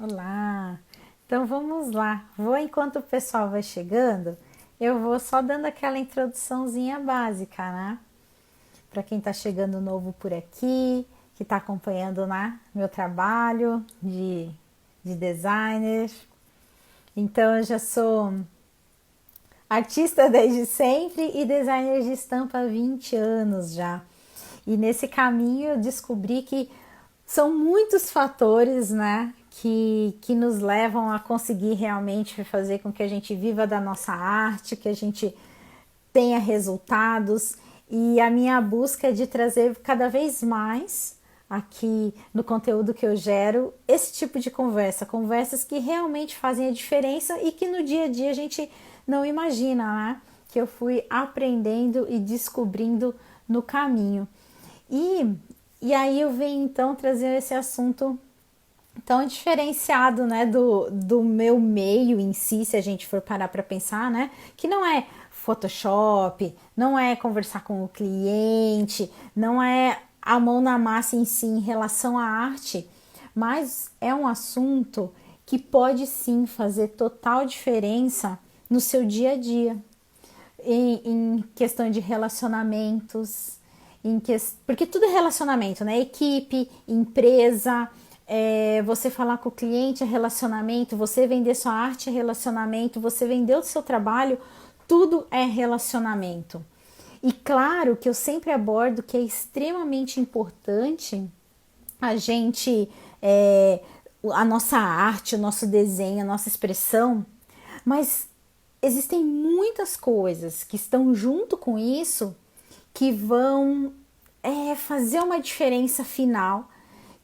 Olá! Então vamos lá. Enquanto o pessoal vai chegando, eu vou só dando aquela introduçãozinha básica, né? Para quem está chegando novo por aqui, que está acompanhando, né, meu trabalho de designer. Então eu já sou artista desde sempre e designer de estampa há 20 anos já. E nesse caminho eu descobri que são muitos fatores, né, que nos levam a conseguir realmente fazer com que a gente viva da nossa arte, que a gente tenha resultados. E a minha busca é de trazer cada vez mais aqui no conteúdo que eu gero esse tipo de conversa, conversas que realmente fazem a diferença e que no dia a dia a gente não imagina, né? Que eu fui aprendendo e descobrindo no caminho. E, e aí eu venho então trazer esse assunto tão diferenciado, né, do meu meio em si, se a gente for parar para pensar, né, que não é Photoshop, não é conversar com o cliente, não é a mão na massa em si em relação à arte, mas é um assunto que pode sim fazer total diferença no seu dia a dia, em questão de relacionamentos, porque tudo é relacionamento, né? Equipe, empresa, você falar com o cliente é relacionamento, você vender sua arte é relacionamento, você vender o seu trabalho, tudo é relacionamento. E claro que eu sempre abordo que é extremamente importante a gente, a nossa arte, o nosso desenho, a nossa expressão, mas existem muitas coisas que estão junto com isso que vão fazer uma diferença final,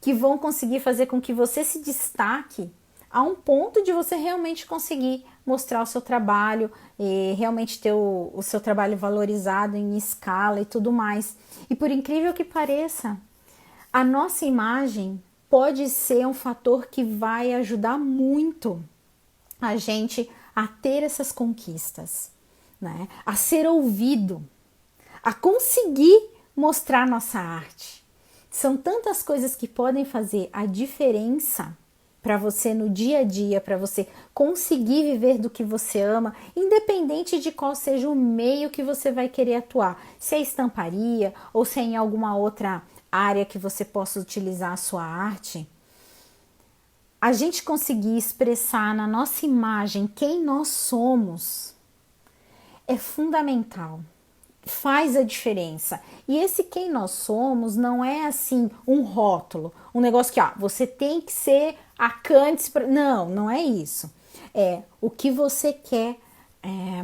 que vão conseguir fazer com que você se destaque a um ponto de você realmente conseguir mostrar o seu trabalho, e realmente ter o seu trabalho valorizado em escala e tudo mais. E por incrível que pareça, a nossa imagem pode ser um fator que vai ajudar muito a gente a ter essas conquistas, né? A ser ouvido, a conseguir mostrar nossa arte. São tantas coisas que podem fazer a diferença para você no dia a dia, para você conseguir viver do que você ama, independente de qual seja o meio que você vai querer atuar. Se é estamparia ou se é em alguma outra área que você possa utilizar a sua arte. A gente conseguir expressar na nossa imagem quem nós somos é fundamental, faz a diferença. E esse quem nós somos não é assim um rótulo, um negócio que você tem que ser a Candice. Não, não é isso. É o que você quer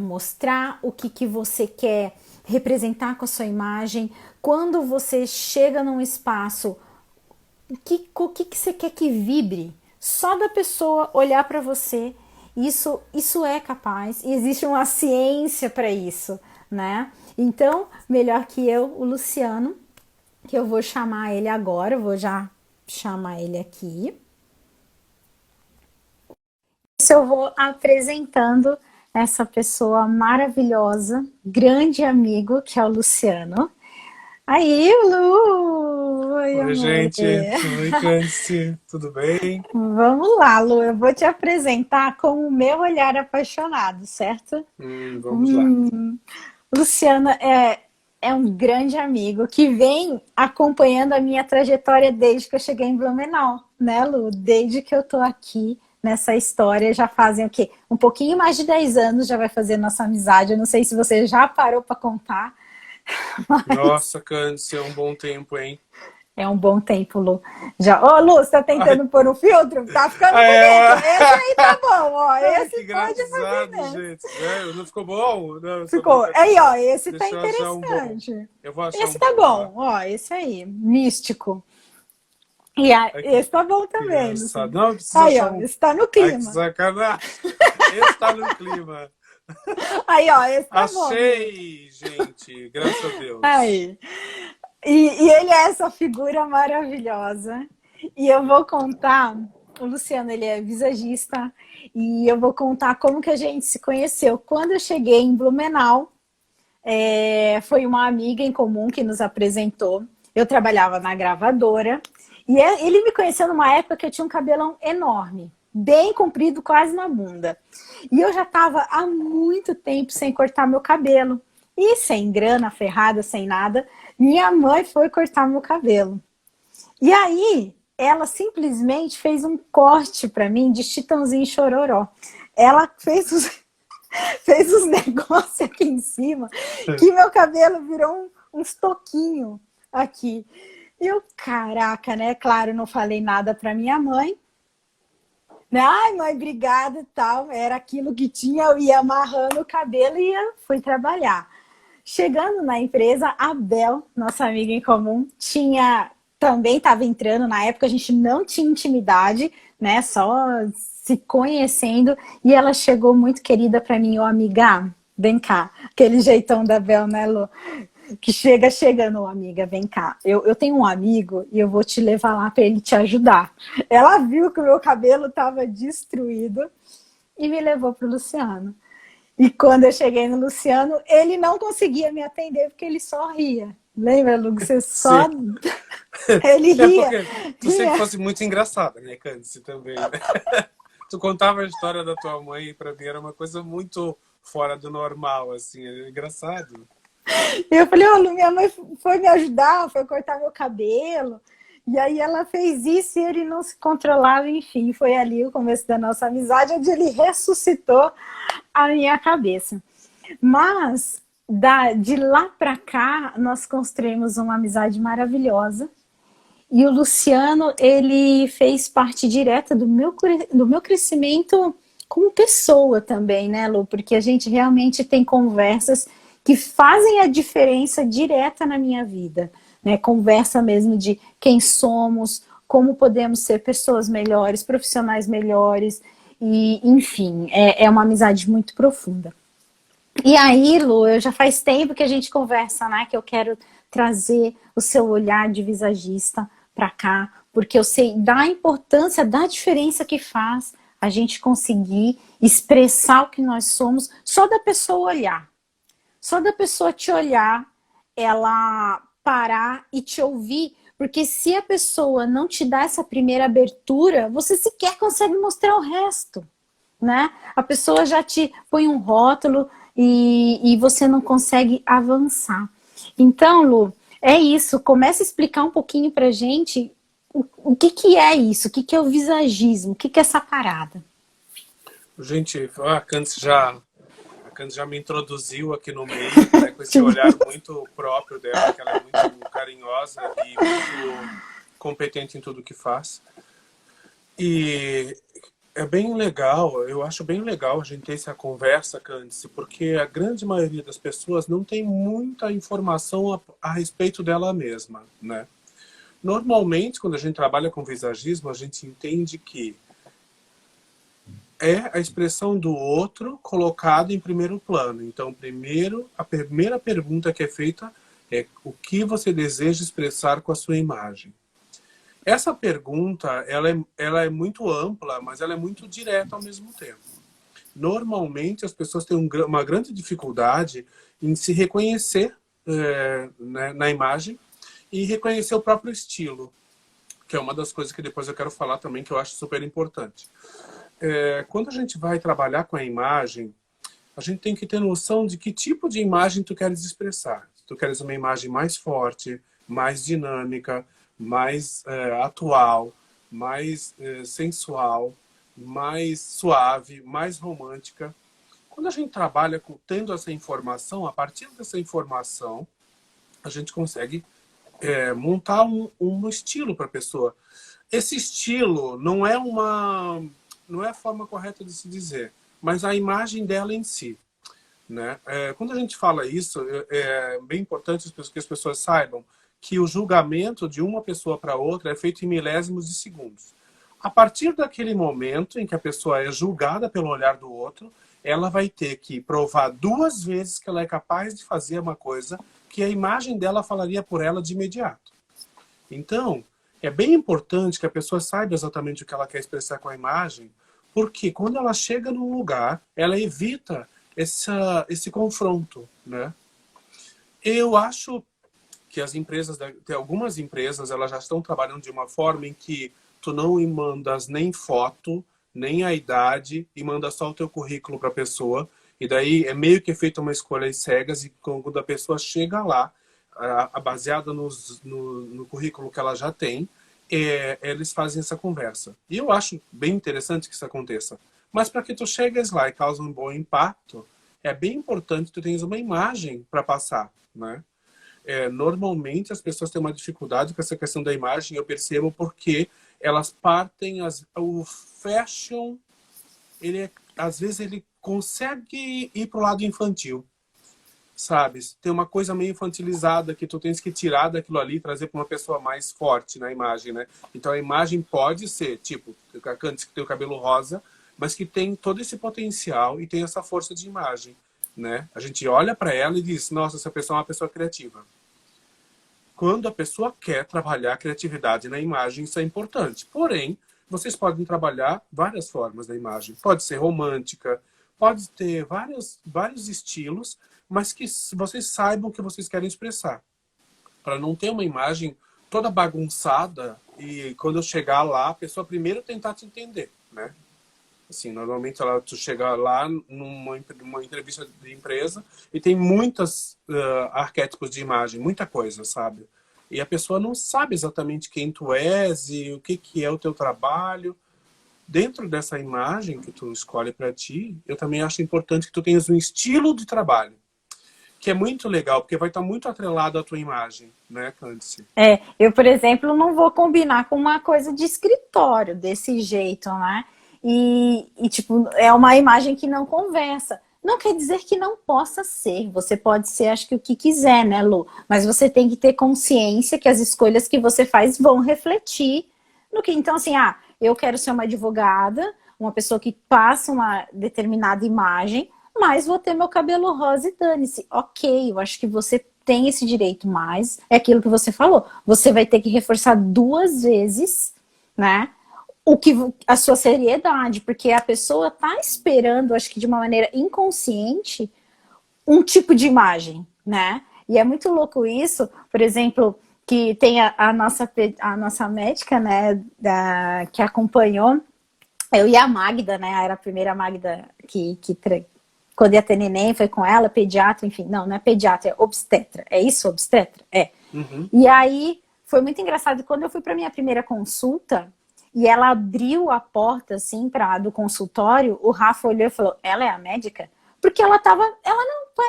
mostrar, o que você quer representar com a sua imagem. Quando você chega num espaço, o que você quer que vibre? Só da pessoa olhar para você, isso é capaz, e existe uma ciência para isso, né? Então, melhor que eu, o Luciano, que eu vou chamar ele agora, eu vou já chamar ele aqui. Isso eu vou apresentando essa pessoa maravilhosa, grande amigo, que é o Luciano. Aí, Lu! Oi, Oi, amor. gente. Oi, Cândice. Tudo bem? Vamos lá, Lu, eu vou te apresentar com o meu olhar apaixonado, certo? Vamos lá. Luciano é um grande amigo que vem acompanhando a minha trajetória desde que eu cheguei em Blumenau, né, Lu? Desde que eu tô aqui nessa história, já fazem o quê? Um pouquinho mais de 10 anos já vai fazer nossa amizade. Eu não sei se você já parou para contar, mas Nossa, Cândice, é um bom tempo, hein? é um bom tempo, Lu. Já, ô, Lu, você tá Ai, tentando pôr um filtro? Tá ficando ai, bonito. ai, Esse aí tá bom, ó. ai, Esse que pode fazer engraçado, mesmo. gente. É, não ficou bom? Não, só Ficou. Aí, brincadeira. ó, esse tá Deixa eu achar um bom. interessante. Eu vou achar Esse um tá bom, tá? bom, ó, esse aí, místico. Ai, Esse tá bom que também, engraçado. Luciano. Não, eu preciso Aí, achar ó, um. esse tá no Ai, que clima. sacanagem. Esse tá no clima. Aí, ó, esse tá bom, Lu. Achei, gente. Graças a Deus. Aí. E ele é essa figura maravilhosa. E eu vou contar, o Luciano, ele é visagista, e eu vou contar como que a gente se conheceu. Quando eu cheguei em Blumenau, foi uma amiga em comum que nos apresentou. Eu trabalhava na gravadora, e ele me conheceu numa época que eu tinha um cabelão enorme. bem comprido, quase na bunda. E eu já estava há muito tempo sem cortar meu cabelo. E sem grana, ferrada, sem nada, minha mãe foi cortar meu cabelo. E aí, ela simplesmente fez um corte para mim de Chitãozinho e Chororó. Ela fez os negócios aqui em cima, que meu cabelo virou uns toquinhos aqui. E eu, caraca, né? Claro, não falei nada para minha mãe. Ai, mãe, obrigada e tal. Era aquilo que tinha, eu ia amarrando o cabelo e fui trabalhar. Chegando na empresa, a Bel, nossa amiga em comum, também estava entrando. Na época a gente não tinha intimidade, né? Só se conhecendo. E ela chegou muito querida para mim, ô amiga, vem cá. Aquele jeitão da Bel, né, Lu? Que chegando, amiga, vem cá. Eu tenho um amigo e eu vou te levar lá para ele te ajudar. Ela viu que o meu cabelo estava destruído e me levou para o Luciano. E quando eu cheguei no Luciano, ele não conseguia me atender porque ele só ria. Lembra, Lu? Você só... Ele ria. Porque tu sempre fosse muito engraçada, né, Cândice, também. Né? Tu contava a história da tua mãe e pra mim era uma coisa muito fora do normal, assim, é engraçado. E eu falei, Lu, minha mãe foi me ajudar, foi cortar meu cabelo. E aí ela fez isso e ele não se controlava, enfim. Foi ali o começo da nossa amizade, onde ele ressuscitou a minha cabeça. Mas, de lá para cá, nós construímos uma amizade maravilhosa. E o Luciano, ele fez parte direta do meu crescimento como pessoa também, né, Lu? Porque a gente realmente tem conversas que fazem a diferença direta na minha vida, né? Conversa mesmo de quem somos, como podemos ser pessoas melhores, profissionais melhores, e enfim, é uma amizade muito profunda. E aí, Lu, já faz tempo que a gente conversa, né? Que eu quero trazer o seu olhar de visagista para cá, porque eu sei da importância, da diferença que faz a gente conseguir expressar o que nós somos só da pessoa olhar. Só da pessoa te olhar, ela parar e te ouvir, porque se a pessoa não te dá essa primeira abertura, você sequer consegue mostrar o resto, né? A pessoa já te põe um rótulo e você não consegue avançar. Então, Lu, é isso. Começa a explicar um pouquinho pra gente o que é isso, o que é o visagismo, o que é essa parada. Gente, a Cândice já me introduziu aqui no meio, né, com esse olhar muito próprio dela, que ela é muito carinhosa e muito competente em tudo que faz. E é bem legal, eu acho bem legal a gente ter essa conversa, Cândice, porque a grande maioria das pessoas não tem muita informação a respeito dela mesma, né? Normalmente, quando a gente trabalha com visagismo, a gente entende que é a expressão do outro colocada em primeiro plano. Então, a primeira pergunta que é feita é o que você deseja expressar com a sua imagem. Essa pergunta, ela é muito ampla, mas ela é muito direta ao mesmo tempo. Normalmente, as pessoas têm uma grande dificuldade em se reconhecer né, na imagem e reconhecer o próprio estilo, que é uma das coisas que depois eu quero falar também, que eu acho super importante. Quando a gente vai trabalhar com a imagem, a gente tem que ter noção de que tipo de imagem tu queres expressar. Tu queres uma imagem mais forte, mais dinâmica, mais atual, mais sensual, mais suave, mais romântica. Quando a gente trabalha tendo essa informação, a partir dessa informação, a gente consegue montar um estilo para a pessoa. Esse estilo não é a forma correta de se dizer, mas a imagem dela em si. Né? Quando a gente fala isso, é bem importante que as pessoas saibam que o julgamento de uma pessoa para outra é feito em milésimos de segundos. A partir daquele momento em que a pessoa é julgada pelo olhar do outro, ela vai ter que provar 2 vezes que ela é capaz de fazer uma coisa que a imagem dela falaria por ela de imediato. Então, é bem importante que a pessoa saiba exatamente o que ela quer expressar com a imagem, porque quando ela chega num lugar, ela evita esse confronto, né? Eu acho que tem algumas empresas, elas já estão trabalhando de uma forma em que tu não mandas nem foto, nem a idade, e manda só o teu currículo para a pessoa. E daí é meio que feita uma escolha às cegas, e quando a pessoa chega lá, baseada no currículo que ela já tem, eles fazem essa conversa. E eu acho bem interessante que isso aconteça. Mas para que tu chegues lá e cause um bom impacto, é bem importante que tu tenhas uma imagem para passar, né? Normalmente as pessoas têm uma dificuldade com essa questão da imagem, eu percebo, porque elas partem, o fashion, às vezes ele consegue ir para o lado infantil, sabe? Tem uma coisa meio infantilizada que tu tens que tirar daquilo ali e trazer para uma pessoa mais forte na imagem, né? Então a imagem pode ser, tipo, a Candice que tem o cabelo rosa, mas que tem todo esse potencial e tem essa força de imagem, né? A gente olha para ela e diz, nossa, essa pessoa é uma pessoa criativa. Quando a pessoa quer trabalhar a criatividade na imagem, isso é importante. Porém, vocês podem trabalhar várias formas da imagem. Pode ser romântica, pode ter vários estilos, mas que vocês saibam o que vocês querem expressar. Para não ter uma imagem toda bagunçada e quando eu chegar lá, a pessoa primeiro tentar te entender, né? Assim, normalmente tu chega lá numa entrevista de empresa e tem muitos arquétipos de imagem, muita coisa, sabe? E a pessoa não sabe exatamente quem tu és e o que é o teu trabalho. Dentro dessa imagem que tu escolhe para ti, eu também acho importante que tu tenhas um estilo de trabalho, que é muito legal, porque vai estar muito atrelado à tua imagem, né, Candice? Eu, por exemplo, não vou combinar com uma coisa de escritório desse jeito, né? Tipo, é uma imagem que não conversa. Não quer dizer que não possa ser. Você pode ser, acho que o que quiser, né, Lu? Mas você tem que ter consciência que as escolhas que você faz vão refletir no que. Então, assim, eu quero ser uma advogada, uma pessoa que passa uma determinada imagem, mas vou ter meu cabelo rosa e dane-se. Ok, eu acho que você tem esse direito, mas é aquilo que você falou. Você vai ter que reforçar 2 vezes, né? A sua seriedade, porque a pessoa tá esperando, acho que de uma maneira inconsciente, um tipo de imagem, né? E é muito louco isso, por exemplo, que tem a nossa médica, né, que acompanhou, eu e a Magda, né, era a primeira Magda quando ia ter neném, foi com ela, pediatra, enfim, não é pediatra, é obstetra, é isso, obstetra? É. Uhum. E aí, foi muito engraçado, quando eu fui para minha primeira consulta, e ela abriu a porta, assim, do consultório, o Rafa olhou e falou, ela é a médica? Porque ela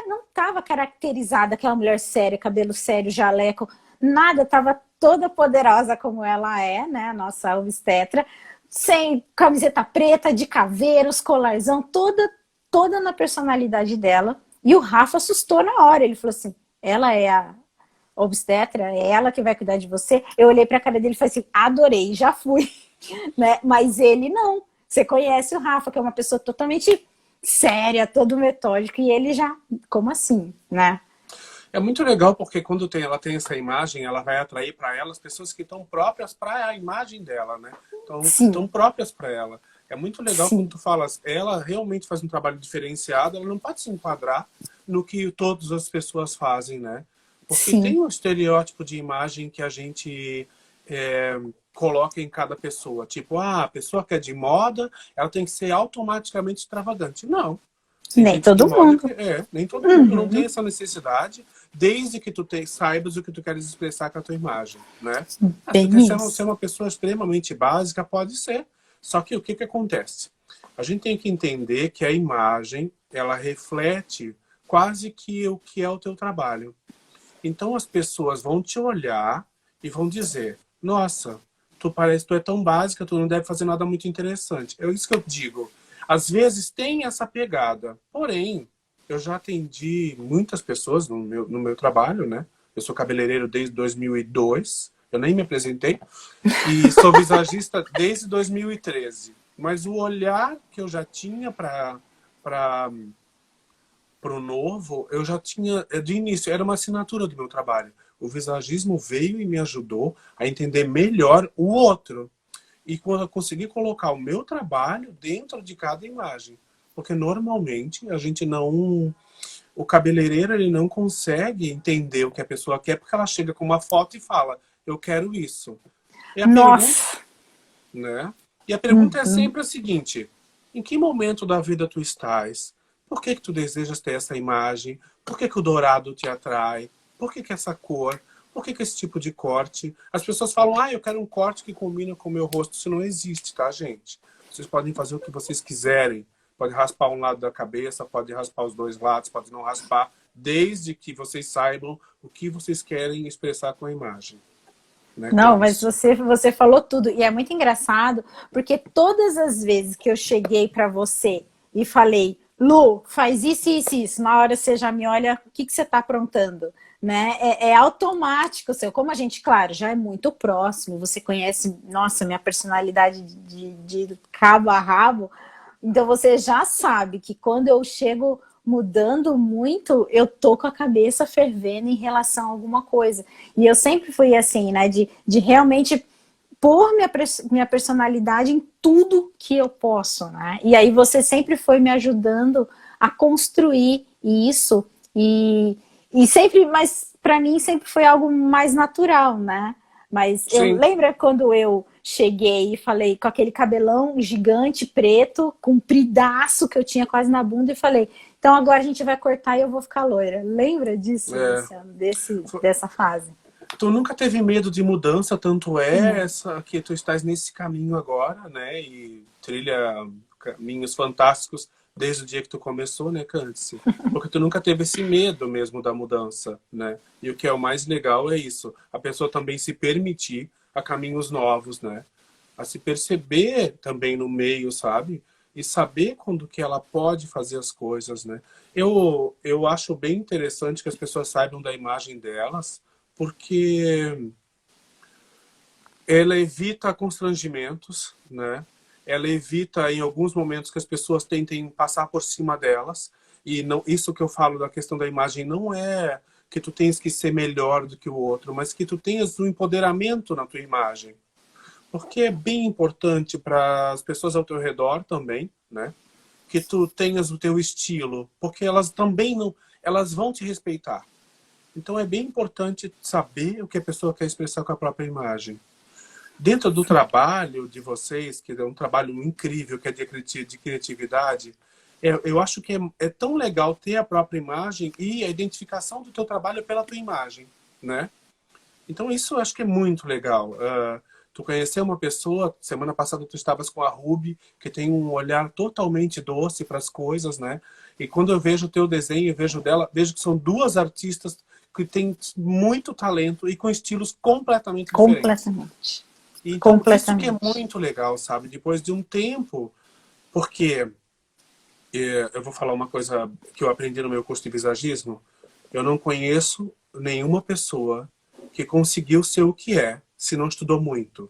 não estava caracterizada, aquela mulher séria, cabelo sério, jaleco, nada, estava toda poderosa como ela é, né, a nossa obstetra, sem camiseta preta, de caveiros, colarzão, toda na personalidade dela. E o Rafa assustou na hora, ele falou assim, ela é a obstetra, é ela que vai cuidar de você? Eu olhei para a cara dele e falei assim, adorei, já fui. Né? Mas ele não. Você conhece o Rafa, que é uma pessoa totalmente séria, todo metódico, e ele já, como assim, né? É muito legal porque quando ela tem essa imagem, ela vai atrair para ela as pessoas que estão próprias para a imagem dela, né? Estão próprias para ela. É muito legal Sim. quando tu falas, ela realmente faz um trabalho diferenciado, ela não pode se enquadrar no que todas as pessoas fazem, né? Porque Sim. tem um estereótipo de imagem que a gente coloca em cada pessoa. Tipo, a pessoa que é de moda, ela tem que ser automaticamente extravagante. Não. Tem Nem gente de todo moda mundo. nem todo mundo não tem essa necessidade, desde que tu saibas o que tu queres expressar com a tua imagem, né? Se tu quer ser uma pessoa extremamente básica, pode ser. Só que o que acontece? A gente tem que entender que a imagem, ela reflete quase que o que é o teu trabalho. Então as pessoas vão te olhar e vão dizer, nossa, tu é tão básica, tu não deve fazer nada muito interessante. É isso que eu digo. Às vezes tem essa pegada. Porém, eu já atendi muitas pessoas no meu trabalho, né? Eu sou cabeleireiro desde 2002. Eu nem me apresentei. E sou visagista desde 2013. Mas o olhar que eu já tinha para o novo, eu já tinha, de início, era uma assinatura do meu trabalho. O visagismo veio e me ajudou a entender melhor o outro. E quando eu consegui colocar o meu trabalho dentro de cada imagem. Porque normalmente a gente não... O cabeleireiro, ele não consegue entender o que a pessoa quer, porque ela chega com uma foto e fala, eu quero isso. E a pergunta, Nossa! né? E a pergunta é Uhum. sempre a seguinte: em que momento da vida tu estás? Por que que tu desejas ter essa imagem? Por que que o dourado te atrai? Por que que essa cor? Por que que esse tipo de corte? As pessoas falam, eu quero um corte que combina com o meu rosto. Isso não existe, tá, gente? Vocês podem fazer o que vocês quiserem. Pode raspar um lado da cabeça, pode raspar os dois lados, pode não raspar, desde que vocês saibam o que vocês querem expressar com a imagem. Né, Não, mas Candice? você falou tudo. E é muito engraçado, porque todas as vezes que eu cheguei para você e falei, Lu, faz isso, isso, isso, na hora você já me olha, o que você está aprontando? Né? É automático, seu. Como a gente, claro, já é muito próximo, você conhece, nossa, minha personalidade de cabo a rabo, então você já sabe que quando eu chego mudando muito, eu tô com a cabeça fervendo em relação a alguma coisa. E eu sempre fui assim, né? De realmente pôr minha personalidade em tudo que eu posso, né? E aí você sempre foi me ajudando a construir isso e sempre, mas para mim sempre foi algo mais natural, né? Mas eu Sim. lembro quando eu cheguei e falei com aquele cabelão gigante, preto, compridaço que eu tinha quase na bunda e falei, então agora a gente vai cortar e eu vou ficar loira. Lembra disso, É, Luciano, dessa fase? tu nunca teve medo de mudança, tanto é Não. essa que tu estás nesse caminho agora, né? E trilha caminhos fantásticos desde o dia que tu começou, né, Cândice? Porque tu nunca teve esse medo mesmo da mudança, né? E o que é o mais legal é isso, a pessoa também se permitir a caminhos novos, né? A se perceber também no meio, sabe? E saber quando que ela pode fazer as coisas, né? Eu acho bem interessante que as pessoas saibam da imagem delas, porque ela evita constrangimentos, né? Ela evita em alguns momentos que as pessoas tentem passar por cima delas, e não, isso que eu falo da questão da imagem não é que tu tens que ser melhor do que o outro, mas que tu tenhas um empoderamento na tua imagem, porque é bem importante para as pessoas ao teu redor também, né? Que tu tenhas o teu estilo, porque elas também não, elas vão te respeitar. Então é bem importante saber o que a pessoa quer expressar com a própria imagem. Dentro do trabalho de vocês, que é um trabalho incrível, que é de criatividade, eu acho que é tão legal ter a própria imagem e a identificação do teu trabalho pela tua imagem, né? Então isso eu acho que é muito legal. Tu conhecer uma pessoa, semana passada tu estavas com a Ruby, que tem um olhar totalmente doce para as coisas, né? E quando eu vejo o teu desenho, eu vejo dela, vejo que são duas artistas que têm muito talento e com estilos completamente diferentes. Completamente. Então, isso que é Completamente. muito legal, sabe? Depois de um tempo, porque eu vou falar uma coisa que eu aprendi no meu curso de visagismo, eu não conheço nenhuma pessoa que conseguiu ser o que é se não estudou muito.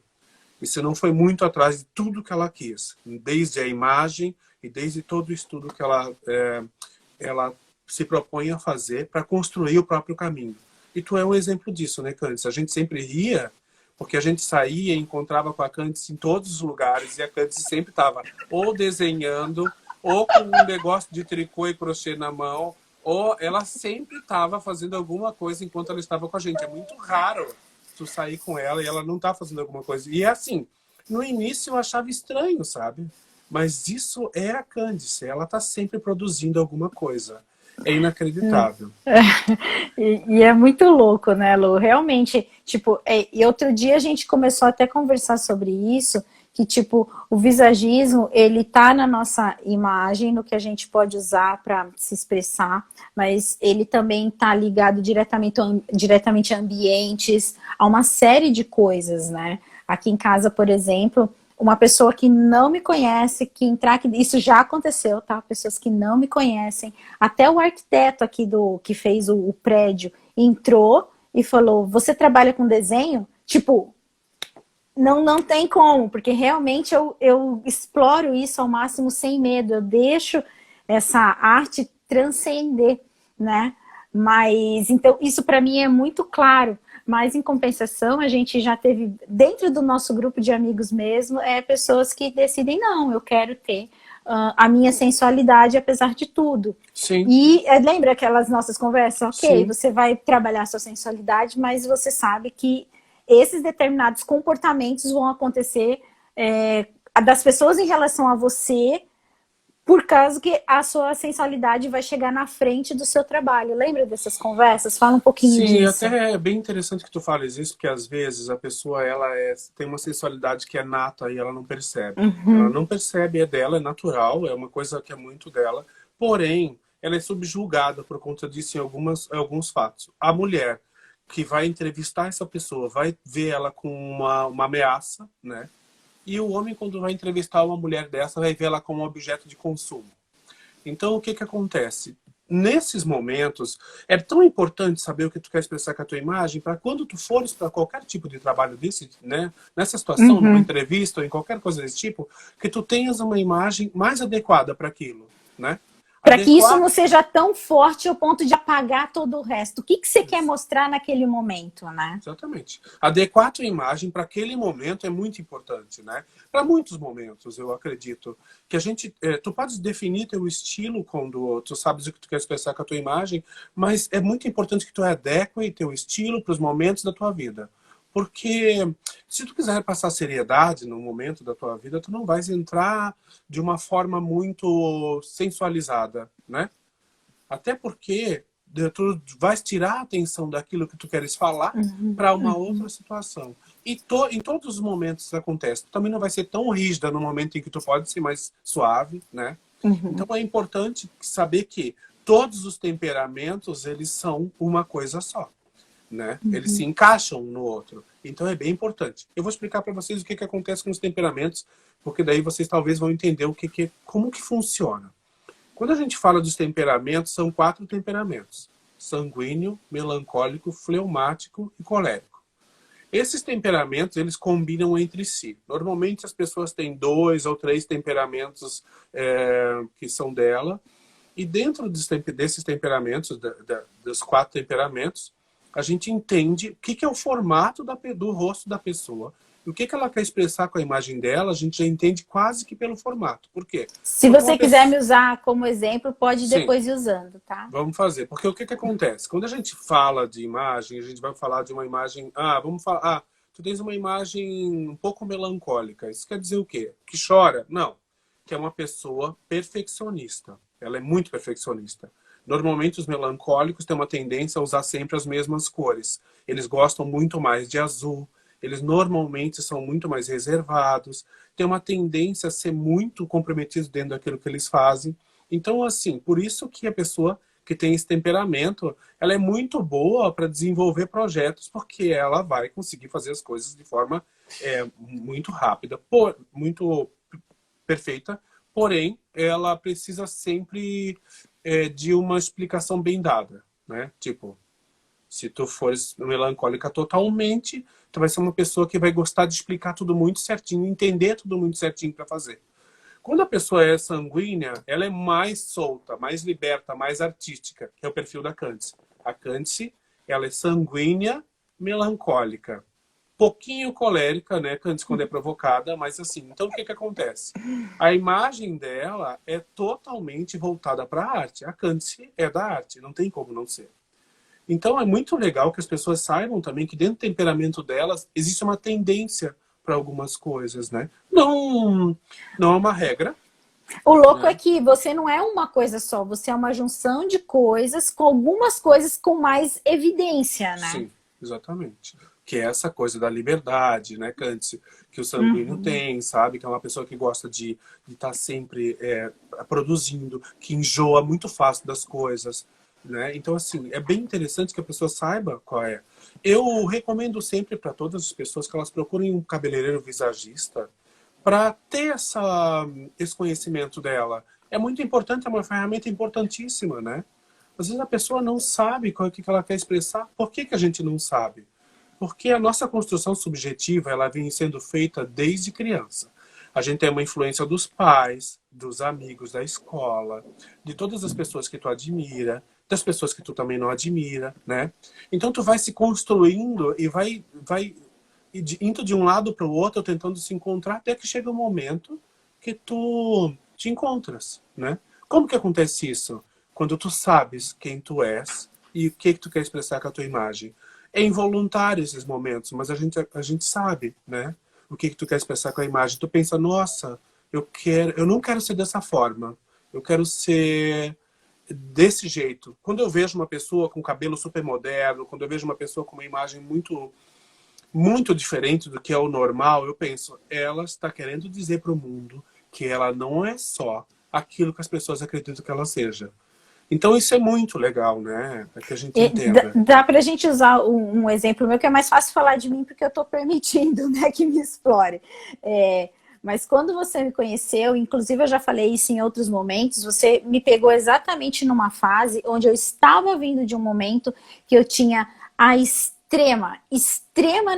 E se não foi muito atrás de tudo que ela quis, desde a imagem e desde todo o estudo que ela se propõe a fazer para construir o próprio caminho. E tu é um exemplo disso, né, Candice? A gente sempre ria, porque a gente saía e encontrava com a Candice em todos os lugares, e a Candice sempre estava ou desenhando, ou com um negócio de tricô e crochê na mão, ou ela sempre estava fazendo alguma coisa enquanto ela estava com a gente. É muito raro tu sair com ela e ela não tá fazendo alguma coisa. E é assim, no início eu achava estranho, sabe? Mas isso é a Candice, ela tá sempre produzindo alguma coisa. É inacreditável. E é muito louco, né, Lu? Realmente, tipo, e outro dia a gente começou até a conversar sobre isso, que, tipo, o visagismo, ele tá na nossa imagem, no que a gente pode usar para se expressar, mas ele também tá ligado diretamente a ambientes, a uma série de coisas, né? Aqui em casa, por exemplo, uma pessoa que não me conhece, que entrar aqui, isso já aconteceu, tá? Pessoas que não me conhecem, até o arquiteto aqui que fez o prédio entrou e falou: "Você trabalha com desenho?" Tipo, não tem como, porque realmente eu exploro isso ao máximo sem medo, eu deixo essa arte transcender, né? Mas então isso para mim é muito claro. Mas em compensação, a gente já teve dentro do nosso grupo de amigos mesmo, pessoas que decidem, não, eu quero ter a minha sensualidade apesar de tudo. Sim, E lembra aquelas nossas conversas? Ok, sim, você vai trabalhar sua sensualidade, mas você sabe que esses determinados comportamentos vão acontecer das pessoas em relação a você, por causa que a sua sensualidade vai chegar na frente do seu trabalho. Lembra dessas conversas? Fala um pouquinho Sim, disso. até é bem interessante que tu fales isso, porque às vezes a pessoa tem uma sensualidade que é nata e ela não percebe. Ela Uhum. não percebe, é dela, é natural, é uma coisa que é muito dela. Porém, ela é subjugada por conta disso em alguns fatos. A mulher que vai entrevistar essa pessoa vai ver ela com uma ameaça, né? E o homem, quando vai entrevistar uma mulher dessa, vai ver ela como um objeto de consumo. Então, o que que acontece? Nesses momentos, é tão importante saber o que tu quer expressar com a tua imagem, para quando tu fores para qualquer tipo de trabalho desse, né, nessa situação, numa Uhum. entrevista ou em qualquer coisa desse tipo, que tu tenhas uma imagem mais adequada para aquilo, né? Para que isso não Adequada. seja tão forte ao ponto de apagar todo o resto. O que, que você quer mostrar naquele momento, né? Exatamente. Adequar a tua imagem para aquele momento é muito importante, né? Para muitos momentos, eu acredito. Que a gente, tu podes definir teu estilo quando tu sabes o que tu quer expressar com a tua imagem, mas é muito importante que tu adeque teu estilo para os momentos da tua vida. Porque se tu quiser passar seriedade no momento da tua vida, tu não vais entrar de uma forma muito sensualizada, né? Até porque tu vais tirar a atenção daquilo que tu queres falar para uma outra situação. E em todos os momentos isso acontece. Tu também não vai ser tão rígida no momento em que tu pode ser mais suave, né? Então é importante saber que todos os temperamentos, eles são uma coisa só, né? Eles se encaixam um no outro. Então é bem importante. Eu vou explicar para vocês o que que acontece com os temperamentos, porque daí vocês talvez vão entender como que funciona. Quando a gente fala dos temperamentos, são 4 temperamentos: sanguíneo, melancólico, fleumático e colérico. Esses temperamentos, eles combinam entre si. Normalmente as pessoas têm 2 ou 3 temperamentos que são dela. E dentro desses temperamentos, dos 4 temperamentos, a gente entende o que é o formato do rosto da pessoa. E o que ela quer expressar com a imagem dela, a gente já entende quase que pelo formato. Por quê? Se Porque uma você quiser pessoa... me usar como exemplo, pode Sim, depois ir usando, tá? vamos fazer. Porque o que que acontece? Quando a gente fala de imagem, a gente vai falar de uma imagem... vamos falar... tu tens uma imagem um pouco melancólica. Isso quer dizer o quê? Que chora? Não. Que é uma pessoa perfeccionista. Ela é muito perfeccionista. Normalmente os melancólicos têm uma tendência a usar sempre as mesmas cores. Eles gostam muito mais de azul. Eles normalmente são muito mais reservados. Têm uma tendência a ser muito comprometidos dentro daquilo que eles fazem. Então, assim, por isso que a pessoa que tem esse temperamento, ela é muito boa para desenvolver projetos, porque ela vai conseguir fazer as coisas de forma muito rápida, muito perfeita, porém, ela precisa sempre de uma explicação bem dada, né? Tipo, se tu fores melancólica totalmente, tu vai ser uma pessoa que vai gostar de explicar tudo muito certinho, entender tudo muito certinho para fazer. Quando a pessoa é sanguínea, ela é mais solta, mais liberta, mais artística, que é o perfil da Cândice. A Cândice, ela é sanguínea, melancólica, pouquinho colérica, né, Cândice, quando é provocada, mas assim, então o que que acontece? A imagem dela é totalmente voltada para a arte. A Cândice é da arte, não tem como não ser. Então é muito legal que as pessoas saibam também que dentro do temperamento delas existe uma tendência para algumas coisas, né? Não, não é uma regra, O louco é né? que você não é uma coisa só, você é uma junção de coisas, com algumas coisas com mais evidência, né? Sim, exatamente. Que é essa coisa da liberdade, né, Cândice? Que o sanguíneo tem, sabe? Que é uma pessoa que gosta de estar sempre produzindo, que enjoa muito fácil das coisas, né? Então, assim, é bem interessante que a pessoa saiba qual é. Eu recomendo sempre para todas as pessoas que elas procurem um cabeleireiro visagista para ter esse conhecimento dela. É muito importante, é uma ferramenta importantíssima, né? Às vezes a pessoa não sabe o que ela quer expressar. Por que que a gente não sabe? Porque a nossa construção subjetiva, ela vem sendo feita desde criança. A gente tem uma influência dos pais, dos amigos da escola, de todas as pessoas que tu admira, das pessoas que tu também não admira, né? Então tu vai se construindo e vai indo de um lado para o outro, tentando se encontrar, até que chega um momento que tu te encontras, né? Como que acontece isso? Quando tu sabes quem tu és e o que tu quer expressar com a tua imagem. É involuntário esses momentos, mas a gente sabe, né? o que tu quer expressar com a imagem. Tu pensa, nossa, eu não quero ser dessa forma. Eu quero ser desse jeito. Quando eu vejo uma pessoa com cabelo super moderno, quando eu vejo uma pessoa com uma imagem muito diferente do que é o normal, eu penso, ela está querendo dizer para o mundo que ela não é só aquilo que as pessoas acreditam que ela seja. Então isso é muito legal, né? Para que a gente entenda. Dá pra gente usar um exemplo meu, que é mais fácil falar de mim, porque eu tô permitindo, né, que me explore. Mas quando você me conheceu, inclusive eu já falei isso em outros momentos, você me pegou exatamente numa fase onde eu estava vindo de um momento que eu tinha a extrema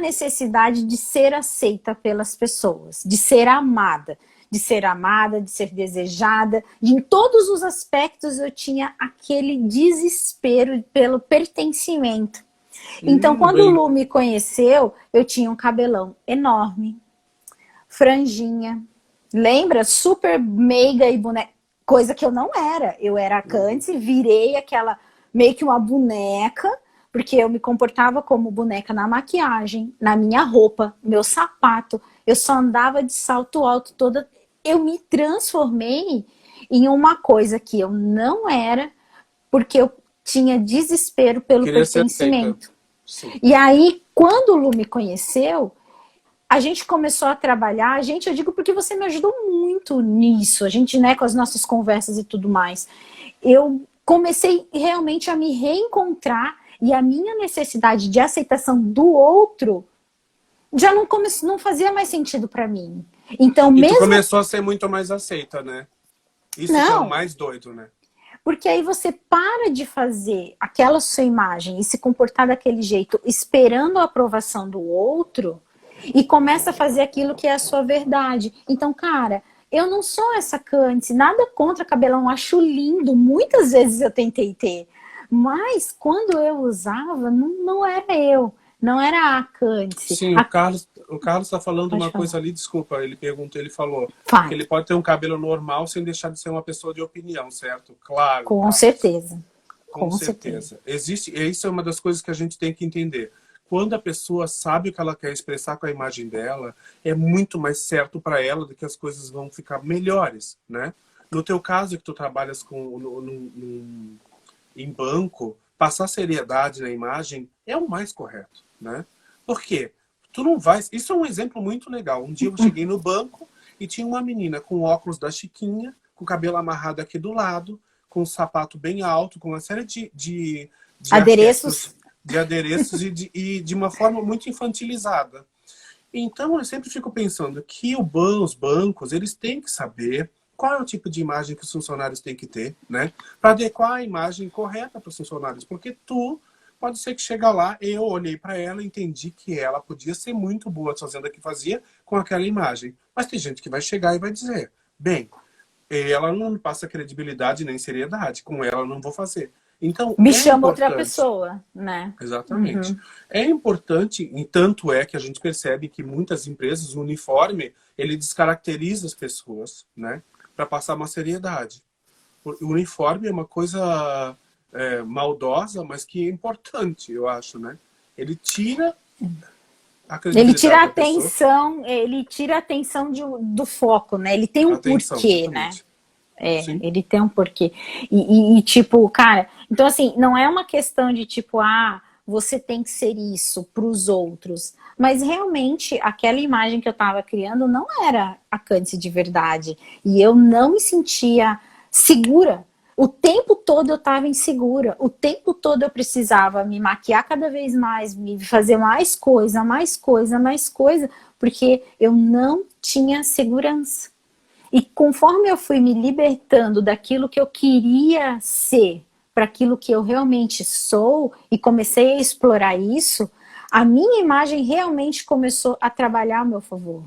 necessidade de ser aceita pelas pessoas, de ser amada, de ser desejada, em todos os aspectos eu tinha aquele desespero pelo pertencimento. Então, quando o Lu me conheceu, eu tinha um cabelão enorme, franjinha, lembra? Super meiga e boneca, coisa que eu não era. Eu era a Candice, virei aquela, meio que uma boneca, porque eu me comportava como boneca na maquiagem, na minha roupa, meu sapato, eu só andava de salto alto toda. Eu me transformei em uma coisa que eu não era, porque eu tinha desespero pelo pertencimento. E aí, quando o Lu me conheceu, a gente começou a trabalhar, eu digo porque você me ajudou muito nisso, a gente, né, com as nossas conversas e tudo mais. Eu comecei realmente a me reencontrar e a minha necessidade de aceitação do outro já não fazia mais sentido para mim. Então, e mesmo... tu começou a ser muito mais aceita, né? Isso que é o mais doido, né? Porque aí você para de fazer aquela sua imagem e se comportar daquele jeito, esperando a aprovação do outro, e começa a fazer aquilo que é a sua verdade. Então, cara, eu não sou essa Candice, nada contra cabelão, acho lindo, muitas vezes eu tentei ter, mas quando eu usava, não era eu, não era a Candice. Sim, o Carlos está falando uma coisa ali, desculpa, ele falou que ele pode ter um cabelo normal sem deixar de ser uma pessoa de opinião, certo? Claro. Com certeza. Com certeza. Isso é uma das coisas que a gente tem que entender. Quando a pessoa sabe o que ela quer expressar com a imagem dela, é muito mais certo para ela do que as coisas vão ficar melhores, né? No teu caso, que tu trabalhas em banco, passar seriedade na imagem é o mais correto, né? Por quê? Tu não vai... Isso é um exemplo muito legal. Um dia eu cheguei no banco e tinha uma menina com óculos da Chiquinha, com o cabelo amarrado aqui do lado, com um sapato bem alto, com uma série de adereços e de uma forma muito infantilizada. Então, eu sempre fico pensando que os bancos, eles têm que saber qual é o tipo de imagem que os funcionários têm que ter, né? Para adequar a imagem correta para os funcionários. Porque pode ser que chega lá, eu olhei para ela e entendi que ela podia ser muito boa fazendo o que fazia com aquela imagem. Mas tem gente que vai chegar e vai dizer, bem, ela não me passa credibilidade nem seriedade, com ela eu não vou fazer. Então, me chama outra pessoa, né? Exatamente. Uhum. É importante, e tanto é que a gente percebe que muitas empresas, o uniforme, ele descaracteriza as pessoas, né? Para passar uma seriedade. O uniforme é uma coisa maldosa, mas que é importante, eu acho, né? Ele tira a credibilidade da pessoa. Ele tira a atenção do foco, né? Ele tem um porquê, né? Ele tem um porquê. E tipo, cara, então assim, não é uma questão de tipo, você tem que ser isso para os outros. Mas realmente, aquela imagem que eu estava criando não era a Candice de verdade. E eu não me sentia segura. O tempo todo eu estava insegura. O tempo todo eu precisava me maquiar cada vez mais, me fazer mais coisa, porque eu não tinha segurança. E conforme eu fui me libertando daquilo que eu queria ser para aquilo que eu realmente sou e comecei a explorar isso, a minha imagem realmente começou a trabalhar a meu favor.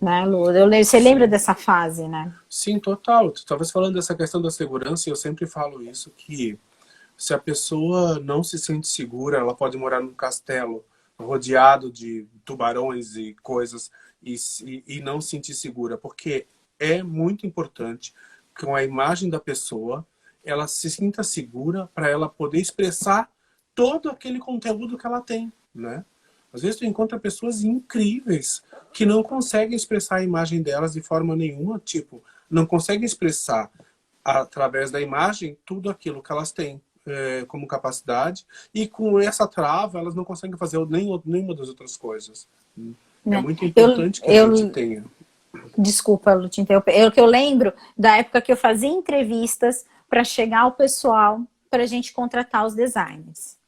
Né, Lu? Você lembra dessa fase, né? Sim, total. Tu estavas falando dessa questão da segurança e eu sempre falo isso, que se a pessoa não se sente segura, ela pode morar num castelo rodeado de tubarões e coisas e não se sentir segura, porque é muito importante que com a imagem da pessoa ela se sinta segura para ela poder expressar todo aquele conteúdo que ela tem, né? Às vezes tu encontra pessoas incríveis que não conseguem expressar a imagem delas de forma nenhuma, tipo, não conseguem expressar através da imagem tudo aquilo que elas têm como capacidade, e com essa trava elas não conseguem fazer nenhuma das outras coisas. É Né? muito importante que a gente tenha. Desculpa, Lu, te interromper. Que eu lembro da época que eu fazia entrevistas para chegar ao pessoal para a gente contratar os designers.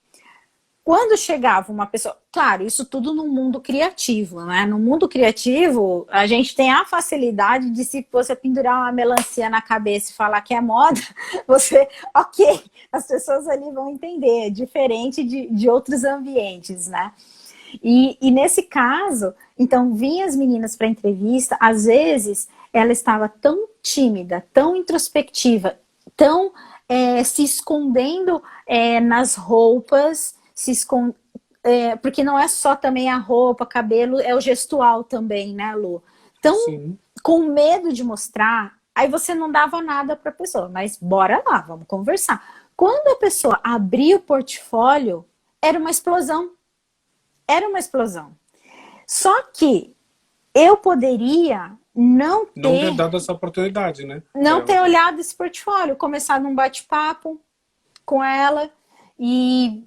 Quando chegava uma pessoa, claro, isso tudo no mundo criativo, né? No mundo criativo, a gente tem a facilidade de, se você pendurar uma melancia na cabeça e falar que é moda, você, ok, as pessoas ali vão entender, é diferente de outros ambientes, né? E nesse caso, então, vinham as meninas para entrevista, às vezes ela estava tão tímida, tão introspectiva, tão se escondendo nas roupas, porque não é só também a roupa, cabelo, é o gestual também, né, Lu? Então, Sim. com medo de mostrar, aí você não dava nada para a pessoa, mas bora lá, vamos conversar. Quando a pessoa abria o portfólio, era uma explosão. Era uma explosão. Só que eu poderia não ter ter dado essa oportunidade, né? Não ter olhado esse portfólio, começar num bate-papo com ela e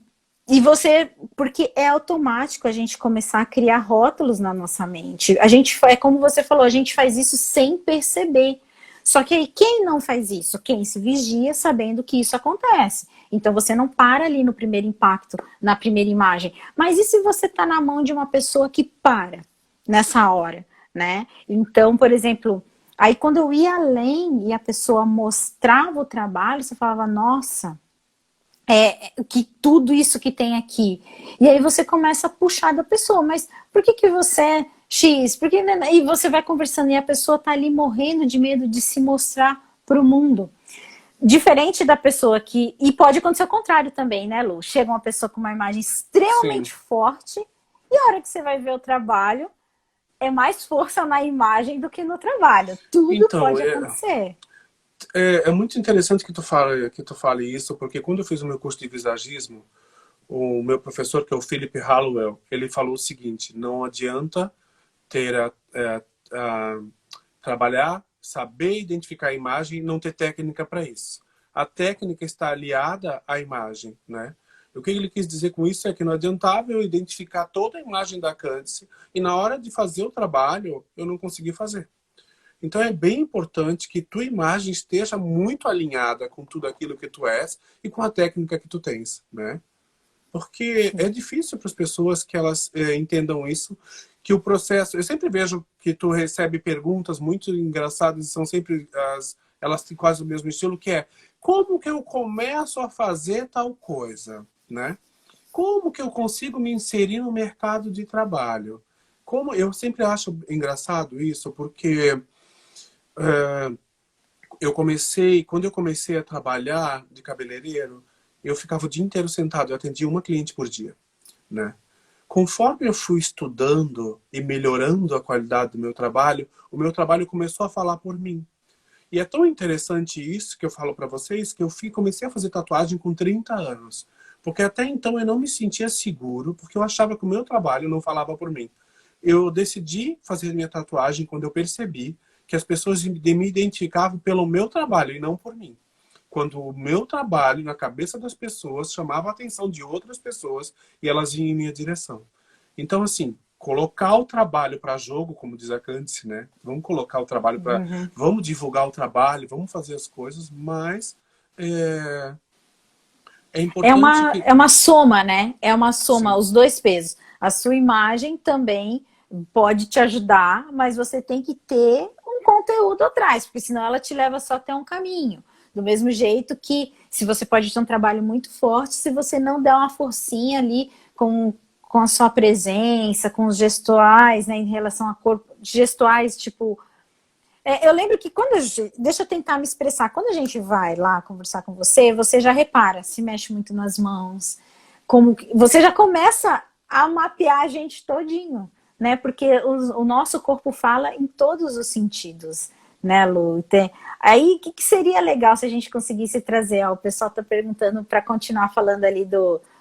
você, porque é automático a gente começar a criar rótulos na nossa mente. A gente é como você falou, a gente faz isso sem perceber. Só que aí quem não faz isso? Quem se vigia sabendo que isso acontece. Então você não para ali no primeiro impacto, na primeira imagem. Mas e se você está na mão de uma pessoa que para nessa hora, né? Então, por exemplo, aí quando eu ia além e a pessoa mostrava o trabalho, você falava, nossa, que tudo isso que tem aqui. E aí você começa a puxar da pessoa, mas por que você é X? Por que... E você vai conversando e a pessoa tá ali morrendo de medo de se mostrar para o mundo. Diferente da pessoa que... E pode acontecer o contrário também, né, Lu? Chega uma pessoa com uma imagem extremamente Sim. forte e a hora que você vai ver o trabalho, é mais força na imagem do que no trabalho. Tudo Então, pode acontecer. é muito interessante que tu fale isso, porque quando eu fiz o meu curso de visagismo, o meu professor, que é o Philip Hallowell, ele falou o seguinte: não adianta ter trabalhar, saber identificar a imagem e não ter técnica para isso. A técnica está aliada à imagem, né? O que ele quis dizer com isso é que não adiantava eu identificar toda a imagem da Candice e na hora de fazer o trabalho eu não consegui fazer. Então é bem importante que tua imagem esteja muito alinhada com tudo aquilo que tu és e com a técnica que tu tens, né? Porque é difícil para as pessoas que elas entendam isso, que o processo... Eu sempre vejo que tu recebe perguntas muito engraçadas e são sempre elas têm quase o mesmo estilo, que é: como que eu começo a fazer tal coisa, né? Como que eu consigo me inserir no mercado de trabalho? Eu sempre acho engraçado isso, porque quando eu comecei a trabalhar de cabeleireiro, eu ficava o dia inteiro sentado, eu atendia uma cliente por dia, né? Conforme eu fui estudando e melhorando a qualidade do meu trabalho, o meu trabalho começou a falar por mim. E é tão interessante isso que eu falo para vocês, que eu comecei a fazer tatuagem com 30 anos. Porque até então eu não me sentia seguro, porque eu achava que o meu trabalho não falava por mim. Eu decidi fazer minha tatuagem quando eu percebi que as pessoas me identificavam pelo meu trabalho e não por mim. Quando o meu trabalho na cabeça das pessoas chamava a atenção de outras pessoas e elas vinham em minha direção. Então, assim, colocar o trabalho para jogo, como diz a Candice, né? Vamos colocar o trabalho para... Vamos divulgar o trabalho, vamos fazer as coisas, mas é importante que... É uma soma, né? É uma soma, Sim. os dois pesos. A sua imagem também pode te ajudar, mas você tem que ter um conteúdo atrás, porque senão ela te leva só até um caminho. Do mesmo jeito que se você pode ter um trabalho muito forte, se você não der uma forcinha ali com a sua presença, com os gestuais, né, em relação a corpo, gestuais tipo... eu lembro que deixa eu tentar me expressar, quando a gente vai lá conversar com você, você já repara, se mexe muito nas mãos, você já começa a mapear a gente todinho, né? Porque o nosso corpo fala em todos os sentidos, né, Lu? Aí, o que seria legal se a gente conseguisse trazer? O pessoal está perguntando para continuar falando ali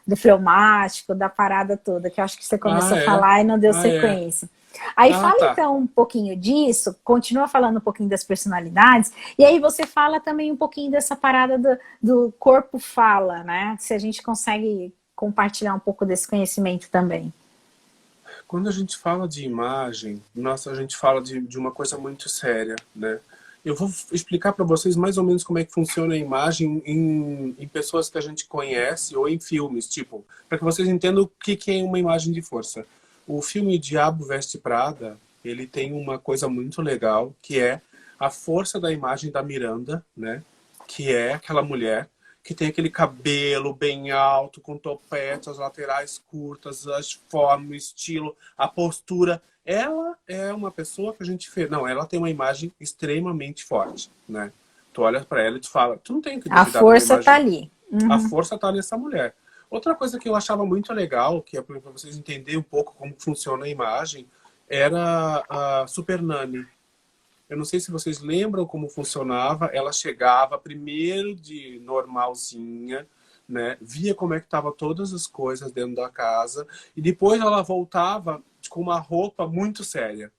do fleumático, da parada toda, que eu acho que você Ah, começou a é? falar e não deu Ah, é. sequência. Aí Ah, fala tá. então um pouquinho disso, continua falando um pouquinho das personalidades, e aí você fala também um pouquinho dessa parada do corpo fala, né? Se a gente consegue compartilhar um pouco desse conhecimento também. Quando a gente fala de imagem, nossa, a gente fala de uma coisa muito séria, né? Eu vou explicar para vocês mais ou menos como é que funciona a imagem em pessoas que a gente conhece ou em filmes, tipo, para que vocês entendam o que é uma imagem de força. O filme Diabo Veste Prada, ele tem uma coisa muito legal, que é a força da imagem da Miranda, né? Que é aquela mulher que tem aquele cabelo bem alto, com topete, as laterais curtas, as formas, o estilo, a postura. Ela é uma pessoa que a gente vê. Não, ela tem uma imagem extremamente forte, né? Tu olha para ela e tu fala, tu não tem que A duvidar de uma força tá imagem. ali. A Uhum. força tá nessa mulher. Outra coisa que eu achava muito legal, que é para vocês entenderem um pouco como funciona a imagem, era a Super Nani. Eu não sei se vocês lembram como funcionava. Ela chegava primeiro de normalzinha, né? Via como é que estavam todas as coisas dentro da casa e depois ela voltava com uma roupa muito séria.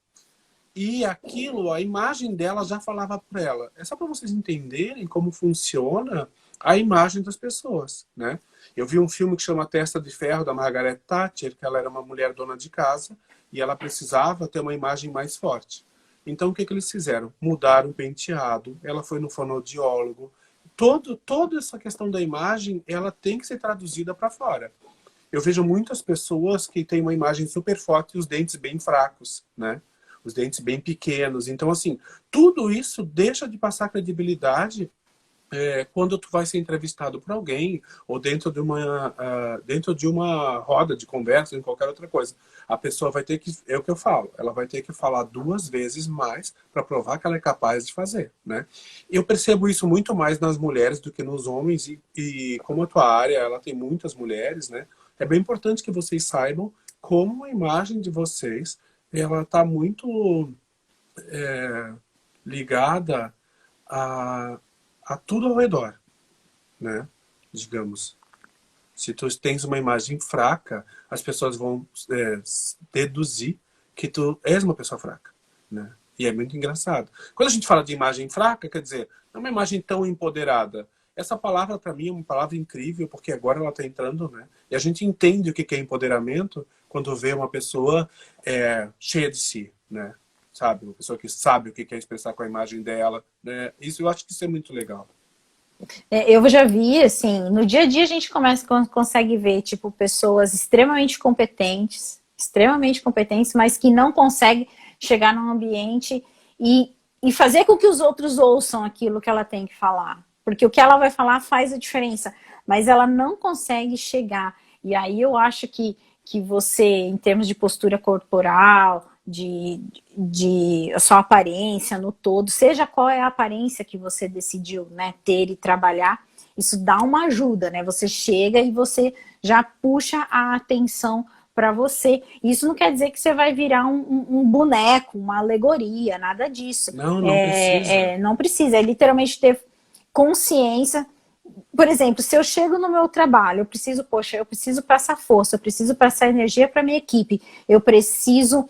E aquilo, a imagem dela já falava para ela. É só para vocês entenderem como funciona a imagem das pessoas, né? Eu vi um filme que chama Testa de Ferro, da Margaret Thatcher, que ela era uma mulher dona de casa e ela precisava ter uma imagem mais forte. Então, o que eles fizeram? Mudaram o penteado, ela foi no fonoaudiólogo. Toda essa questão da imagem, ela tem que ser traduzida para fora. Eu vejo muitas pessoas que têm uma imagem super forte e os dentes bem fracos, né? Os dentes bem pequenos. Então, assim, tudo isso deixa de passar credibilidade quando tu vai ser entrevistado por alguém ou dentro de uma roda de conversa, em qualquer outra coisa. A pessoa vai ter que, é o que eu falo, ela vai ter que falar 2 vezes mais para provar que ela é capaz de fazer, né? Eu percebo isso muito mais nas mulheres do que nos homens e como a tua área, ela tem muitas mulheres, né? É bem importante que vocês saibam como a imagem de vocês, ela está muito ligada a, a tudo ao redor, né? Digamos, se tu tens uma imagem fraca, as pessoas vão deduzir que tu és uma pessoa fraca, né? E é muito engraçado. Quando a gente fala de imagem fraca, quer dizer, não é uma imagem tão empoderada. Essa palavra, para mim, é uma palavra incrível, porque agora ela está entrando, né? E a gente entende o que é empoderamento quando vê uma pessoa cheia de si, né? Sabe? Uma pessoa que sabe o que quer expressar com a imagem dela, né? Isso, eu acho que isso é muito legal. Eu já vi, assim, no dia a dia a gente consegue ver, tipo, pessoas extremamente competentes, mas que não conseguem chegar num ambiente e fazer com que os outros ouçam aquilo que ela tem que falar. Porque o que ela vai falar faz a diferença, mas ela não consegue chegar. E aí eu acho que você, em termos de postura corporal, de a sua aparência no todo, seja qual é a aparência que você decidiu, né, ter e trabalhar, isso dá uma ajuda, né? Você chega e você já puxa a atenção para você. Isso não quer dizer que você vai virar um boneco, uma alegoria, nada disso. Não, não precisa. Não precisa, é literalmente ter consciência. Por exemplo, se eu chego no meu trabalho, eu preciso passar força, eu preciso passar energia para minha equipe, eu preciso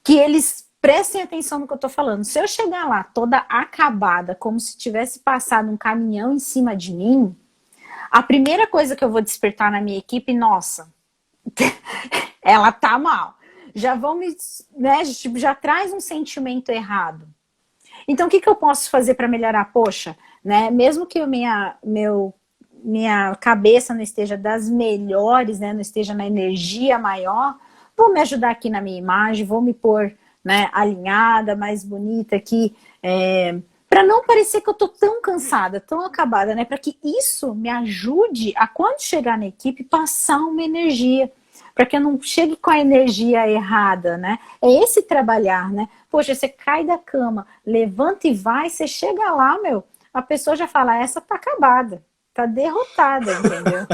que eles prestem atenção no que eu estou falando. Se eu chegar lá toda acabada, como se tivesse passado um caminhão em cima de mim, a primeira coisa que eu vou despertar na minha equipe, nossa, ela tá mal. Já vão me, né, tipo, já traz um sentimento errado. Então, o que eu posso fazer para melhorar? Poxa, né, mesmo que minha cabeça não esteja das melhores, né, não esteja na energia maior, vou me ajudar aqui na minha imagem, vou me pôr, né, alinhada, mais bonita aqui, para não parecer que eu tô tão cansada, tão acabada, né, para que isso me ajude a, quando chegar na equipe, passar uma energia, para que eu não chegue com a energia errada, né? É esse trabalhar, né? Poxa, você cai da cama, levanta e vai, você chega lá, meu, a pessoa já fala, essa tá acabada, tá derrotada, entendeu?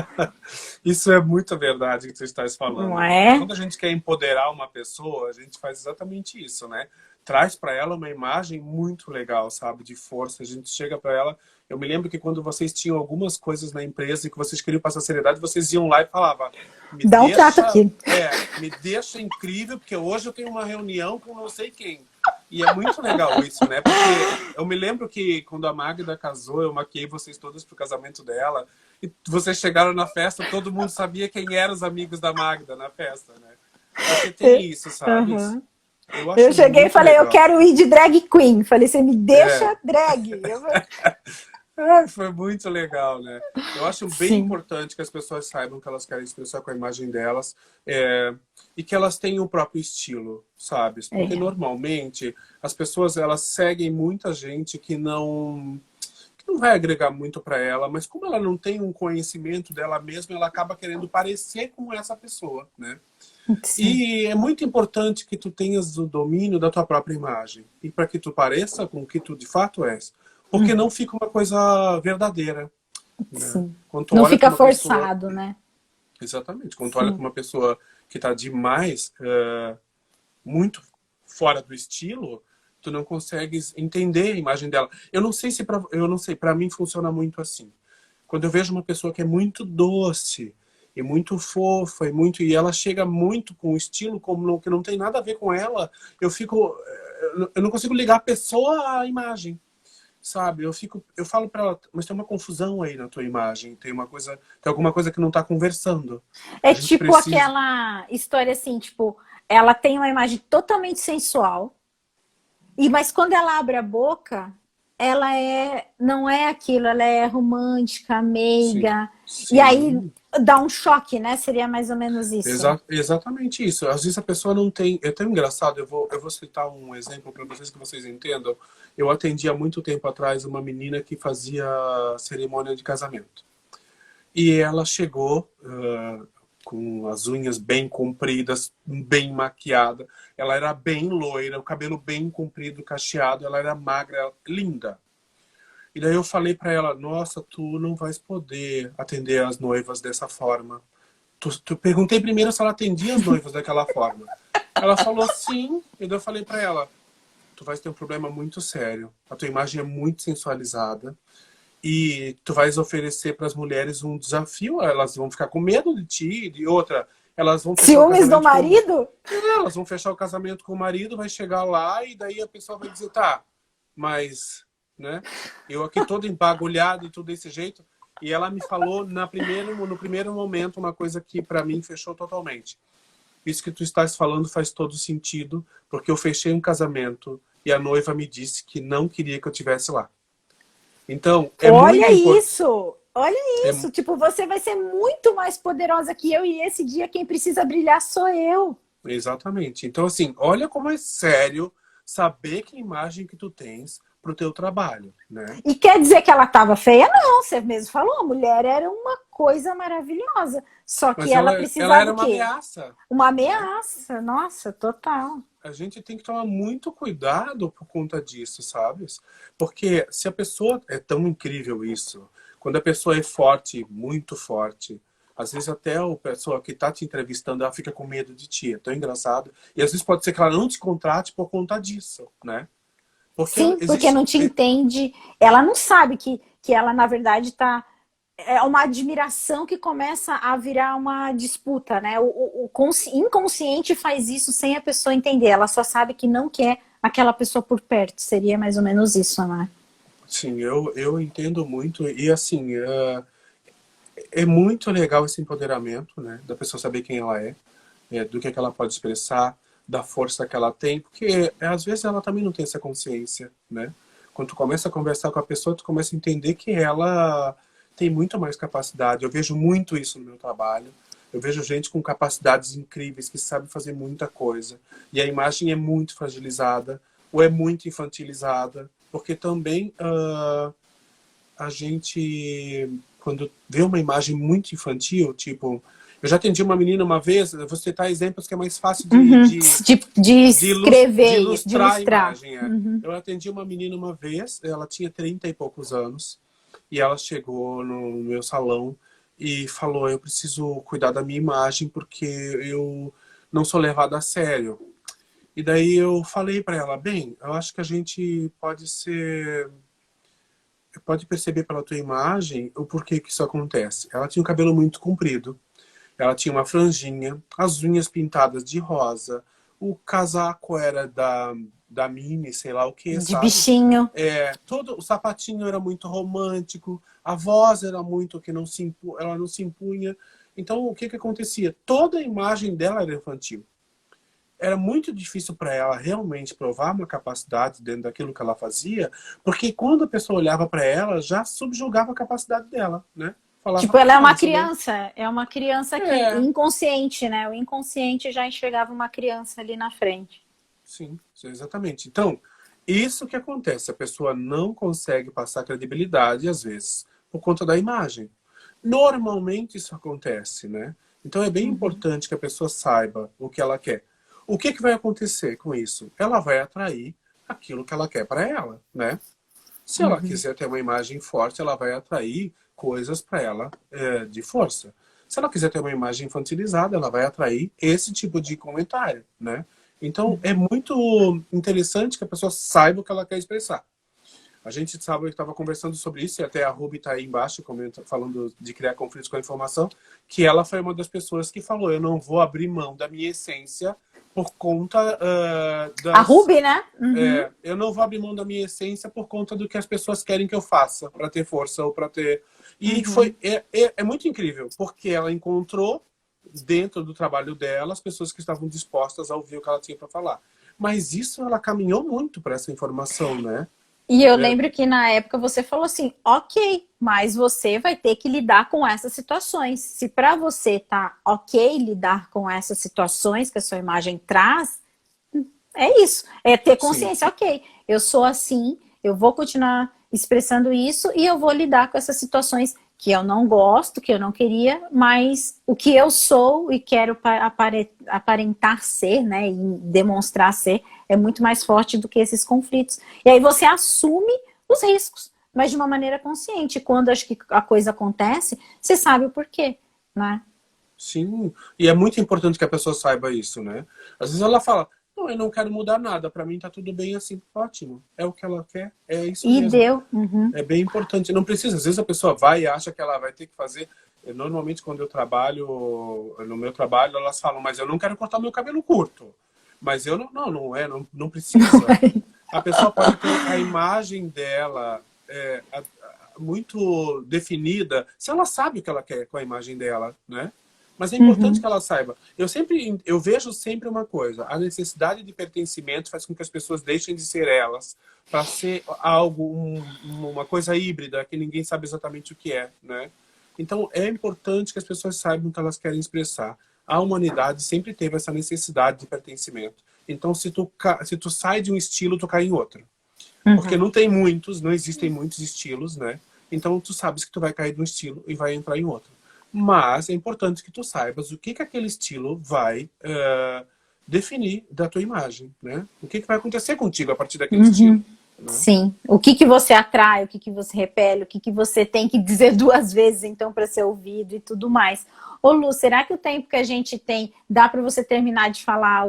Isso é muita verdade que você está Não falando. é? Quando a gente quer empoderar uma pessoa, a gente faz exatamente isso, né? traz para ela uma imagem muito legal, sabe? De força. A gente chega para ela... Eu me lembro que quando vocês tinham algumas coisas na empresa e que vocês queriam passar seriedade, vocês iam lá e falavam, Dá um trato aqui. me deixa incrível, porque hoje eu tenho uma reunião com não sei quem. E é muito legal isso, né? Porque eu me lembro que quando a Magda casou, eu maquiei vocês todos pro casamento dela, e vocês chegaram na festa, todo mundo sabia quem eram os amigos da Magda na festa, né? Porque tem isso, sabe? Uhum. Eu cheguei e falei, legal. eu quero ir de drag queen. Falei, você me deixa drag. Foi muito legal, né? Eu acho bem importante que as pessoas saibam que elas querem expressar com a imagem delas e que elas tenham o próprio estilo, sabe? Porque normalmente as pessoas elas seguem muita gente que não vai agregar muito para ela, mas como ela não tem um conhecimento dela mesma, ela acaba querendo parecer com essa pessoa, né? Sim. E é muito importante que tu tenhas o domínio da tua própria imagem. E para que tu pareça com o que tu de fato és. Porque não fica uma coisa verdadeira. Né? Não fica forçado, né? Exatamente. Quando tu olha para uma pessoa que está demais, muito fora do estilo, tu não consegues entender a imagem dela. Eu não sei, para mim funciona muito assim. Quando eu vejo uma pessoa que é muito doce, e muito fofa, e ela chega muito com um estilo que não tem nada a ver com ela, eu não consigo ligar a pessoa à imagem, sabe? Eu falo pra ela, mas tem uma confusão aí na tua imagem, tem alguma coisa que não tá conversando. É tipo aquela história assim, tipo, ela tem uma imagem totalmente sensual, mas quando ela abre a boca, ela não é aquilo, ela é romântica, meiga, e aí dá um choque, né? Seria mais ou menos isso. Exatamente isso. Às vezes a pessoa não tem... É tão engraçado, eu vou citar um exemplo para vocês que vocês entendam. Eu atendi há muito tempo atrás uma menina que fazia cerimônia de casamento. E ela chegou com as unhas bem compridas, bem maquiada. Ela era bem loira, o cabelo bem comprido, cacheado. Ela era magra, linda. E daí eu falei pra ela, nossa, tu não vais poder atender as noivas dessa forma. Perguntei primeiro se ela atendia as noivas daquela forma. Ela falou sim, e daí eu falei pra ela, tu vais ter um problema muito sério. A tua imagem é muito sensualizada. E tu vais oferecer para as mulheres um desafio, elas vão ficar com medo de ti, de outra. Elas vão fechar ciúmes do marido? Elas vão fechar o casamento com o marido, vai chegar lá e daí a pessoa vai dizer, tá, mas... Né? Eu aqui todo empagulhado e tudo desse jeito. E ela me falou no primeiro momento uma coisa que para mim fechou totalmente. Isso que tu estás falando faz todo sentido, porque eu fechei um casamento e a noiva me disse que não queria que eu estivesse lá. Então, olha isso! Olha isso! Tipo, você vai ser muito mais poderosa que eu e esse dia quem precisa brilhar sou eu. Exatamente. Então, assim, olha como é sério saber que imagem que tu tens pro teu trabalho, né? E quer dizer que ela estava feia? Não, você mesmo falou, a mulher era uma coisa maravilhosa. Só que ela precisava ela era uma ameaça. Uma ameaça, nossa, total. A gente tem que tomar muito cuidado por conta disso, sabe? Porque se a pessoa é tão incrível isso, quando a pessoa é forte, muito forte, às vezes até a pessoa que está te entrevistando, ela fica com medo de ti, é tão engraçado. E às vezes pode ser que ela não te contrate por conta disso, né? Porque não te entende, ela não sabe que ela, na verdade, é uma admiração que começa a virar uma disputa, né? O inconsciente faz isso sem a pessoa entender, ela só sabe que não quer aquela pessoa por perto, seria mais ou menos isso, né? Sim, eu entendo muito, e assim, é muito legal esse empoderamento, né? Da pessoa saber quem ela do que ela pode expressar, da força que ela tem, porque às vezes ela também não tem essa consciência, né? Quando tu começa a conversar com a pessoa, tu começa a entender que ela tem muito mais capacidade. Eu vejo muito isso no meu trabalho. Eu vejo gente com capacidades incríveis, que sabe fazer muita coisa. E a imagem é muito fragilizada, ou é muito infantilizada, porque também a gente, quando vê uma imagem muito infantil, tipo... Eu já atendi uma menina uma vez, vou citar exemplos que é mais fácil de escrever, de ilustrar a imagem. Uhum. Eu atendi uma menina uma vez, ela tinha 30 e poucos anos, e ela chegou no meu salão e falou, eu preciso cuidar da minha imagem porque eu não sou levada a sério. E daí eu falei para ela, bem, eu acho que a gente pode perceber pela tua imagem o porquê que isso acontece. Ela tinha o cabelo muito comprido, ela tinha uma franjinha, as unhas pintadas de rosa, o casaco era da Mini, sei lá o que, De sabe? bichinho. Todo o sapatinho era muito romântico, a voz era muito que ela não se impunha. Então, o que que acontecia? Toda a imagem dela era infantil. Era muito difícil para ela realmente provar uma capacidade dentro daquilo que ela fazia, porque quando a pessoa olhava para ela, já subjugava a capacidade dela, né? Falava, Tipo, ela é uma criança que é, inconsciente, né? O inconsciente já enxergava uma criança ali na frente. sim, exatamente. Então, isso que acontece, a pessoa não consegue passar credibilidade, às vezes, por conta da imagem. Normalmente isso acontece, né? Então é bem Uhum. importante que a pessoa saiba o que ela quer. O que que vai acontecer com isso? Ela vai atrair aquilo que ela quer para ela, né? Se ela Uhum. quiser ter uma imagem forte, ela vai atrair coisas para ela de força. Se ela quiser ter uma imagem infantilizada, ela vai atrair esse tipo de comentário, né? Então é muito interessante que a pessoa saiba o que ela quer expressar. A gente sabe que estava conversando sobre isso, e até a Ruby está aí embaixo falando de criar conflitos com a informação, que ela foi uma das pessoas que falou, eu não vou abrir mão da minha essência por conta A Ruby, né? Uhum. eu não vou abrir mão da minha essência por conta do que as pessoas querem que eu faça, para ter força ou para ter... E Uhum. é muito incrível, porque ela encontrou dentro do trabalho dela as pessoas que estavam dispostas a ouvir o que ela tinha para falar. Mas isso ela caminhou muito para essa informação, né? E eu É, lembro que na época você falou assim, ok, mas você vai ter que lidar com essas situações. Se para você tá ok lidar com essas situações que a sua imagem traz, é isso. É ter sim. consciência, ok, eu sou assim, eu vou continuar expressando isso e eu vou lidar com essas situações que eu não gosto, que eu não queria, mas o que eu sou e quero aparentar ser, né, e demonstrar ser, é muito mais forte do que esses conflitos. E aí você assume os riscos, mas de uma maneira consciente. Quando acho que a coisa acontece, você sabe o porquê, né? Sim, e é muito importante que a pessoa saiba isso, né? Às vezes ela fala, não, eu não quero mudar nada, para mim tá tudo bem assim. Ótimo, é o que ela quer, é isso E mesmo. deu. Uhum. É bem importante. Não precisa, às vezes a pessoa vai e acha que ela vai ter que fazer. Normalmente, quando eu trabalho, no meu trabalho, elas falam, mas eu não quero cortar meu cabelo curto. Mas eu não precisa. A pessoa pode ter a imagem dela muito definida, se ela sabe o que ela quer com a imagem dela, né? Mas é importante que Uhum. ela saiba. Eu vejo sempre uma coisa: a necessidade de pertencimento faz com que as pessoas deixem de ser elas para ser algo, uma coisa híbrida que ninguém sabe exatamente o que é, né? Então é importante que as pessoas saibam o que elas querem expressar. A humanidade sempre teve essa necessidade de pertencimento. Então se tu sai de um estilo, tu cai em outro. Porque Uhum. não tem muitos, não existem muitos estilos, né? Então tu sabes que tu vai cair de um estilo e vai entrar em outro. Mas é importante que tu saibas o que que aquele estilo vai definir da tua imagem, né? O que que vai acontecer contigo a partir daquele estilo, Uhum. né? Sim. O que que você atrai, o que que você repele, o que que você tem que dizer duas vezes então para ser ouvido e tudo mais. Ô Lu, será que o tempo que a gente tem dá para você terminar de falar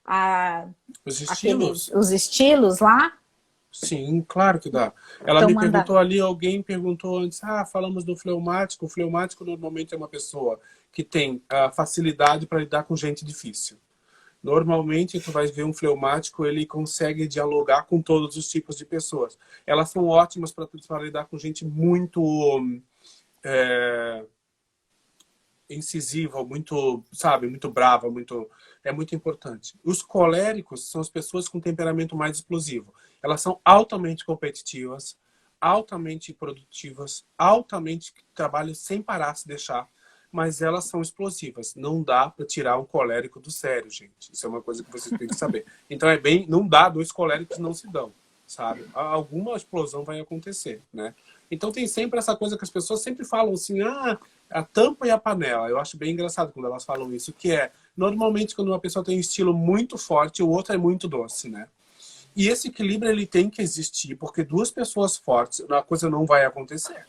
a- Os estilos? os estilos lá? Sim, claro que dá. Ela Então me manda. perguntou ali, alguém perguntou antes, falamos do fleumático. O fleumático normalmente é uma pessoa que tem a facilidade para lidar com gente difícil. Normalmente, tu vai ver um fleumático, ele consegue dialogar com todos os tipos de pessoas. Elas são ótimas para lidar com gente muito é, incisiva, muito, sabe, muito brava, é muito importante. Os coléricos são as pessoas com temperamento mais explosivo. Elas são altamente competitivas, altamente produtivas, altamente trabalham sem parar, se deixar, mas elas são explosivas. Não dá para tirar um colérico do sério, gente. Isso é uma coisa que vocês têm que saber. Então não dá, dois coléricos não se dão, sabe? Alguma explosão vai acontecer, né? Então tem sempre essa coisa que as pessoas sempre falam assim, a tampa e a panela. Eu acho bem engraçado quando elas falam isso, que é, normalmente quando uma pessoa tem um estilo muito forte, o outro é muito doce, né? E esse equilíbrio ele tem que existir, porque duas pessoas fortes, a coisa não vai acontecer,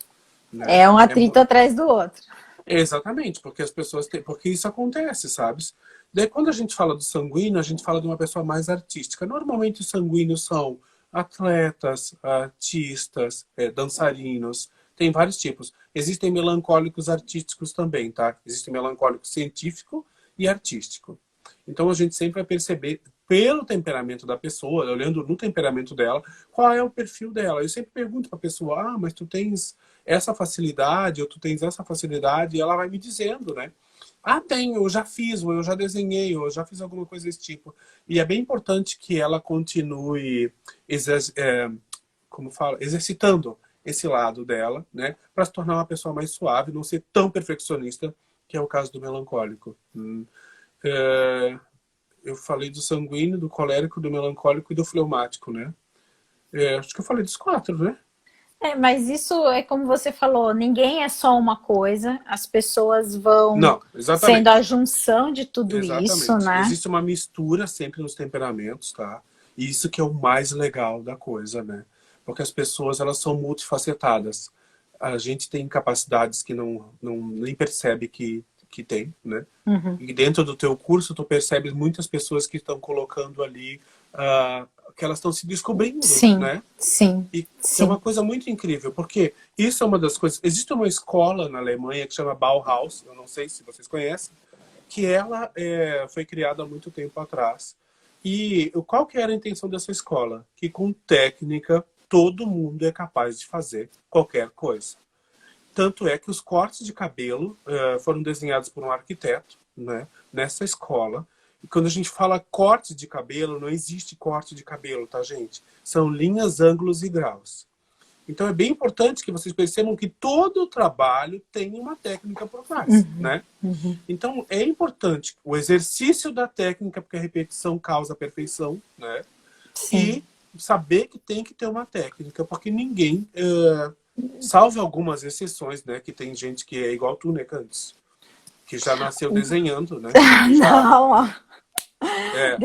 né? É um atrito atrás do outro. Exatamente, porque as pessoas têm, porque isso acontece, sabes? Daí quando a gente fala do sanguíneo, a gente fala de uma pessoa mais artística. Normalmente os sanguíneos são atletas, artistas, dançarinos, tem vários tipos. Existem melancólicos artísticos também, tá? Existe melancólico científico e artístico. Então a gente sempre vai perceber pelo temperamento da pessoa, olhando no temperamento dela, qual é o perfil dela. Eu sempre pergunto para a pessoa, mas tu tens essa facilidade, ou tu tens essa facilidade, e ela vai me dizendo, né? Tenho, eu já fiz, ou eu já desenhei, ou eu já fiz alguma coisa desse tipo. E é bem importante que ela continue como fala, exercitando esse lado dela, né? Para se tornar uma pessoa mais suave, não ser tão perfeccionista, que é o caso do melancólico. É, eu falei do sanguíneo, do colérico, do melancólico e do fleumático, né? Acho que eu falei dos quatro, né? Mas isso é como você falou, ninguém é só uma coisa, as pessoas vão Não, sendo a exatamente. junção de tudo isso, Exatamente. né? Existe uma mistura sempre nos temperamentos, tá? E isso que é o mais legal da coisa, né? Porque as pessoas, elas são multifacetadas. A gente tem capacidades que não nem percebe que tem, né? E dentro do teu curso, tu percebes muitas pessoas que estão colocando ali, que elas estão se descobrindo, Sim, né? sim, E que é uma sim. coisa muito incrível, porque isso é uma das coisas. Existe uma escola na Alemanha que chama Bauhaus, eu não sei se vocês conhecem, que ela foi criada há muito tempo atrás. E qual que era a intenção dessa escola? Que com técnica todo mundo é capaz de fazer qualquer coisa. Tanto é que os cortes de cabelo foram desenhados por um arquiteto, né, nessa escola. E quando a gente fala corte de cabelo, não existe corte de cabelo, tá, gente? São linhas, ângulos e graus. Então é bem importante que vocês percebam que todo o trabalho tem uma técnica por trás, né? Então é importante o exercício da técnica, porque a repetição causa a perfeição, né? Sim. E saber que tem que ter uma técnica, porque ninguém, salvo algumas exceções, né? Que tem gente que é igual tu, né, Candice? Que já nasceu desenhando, né? E já, Não, ó.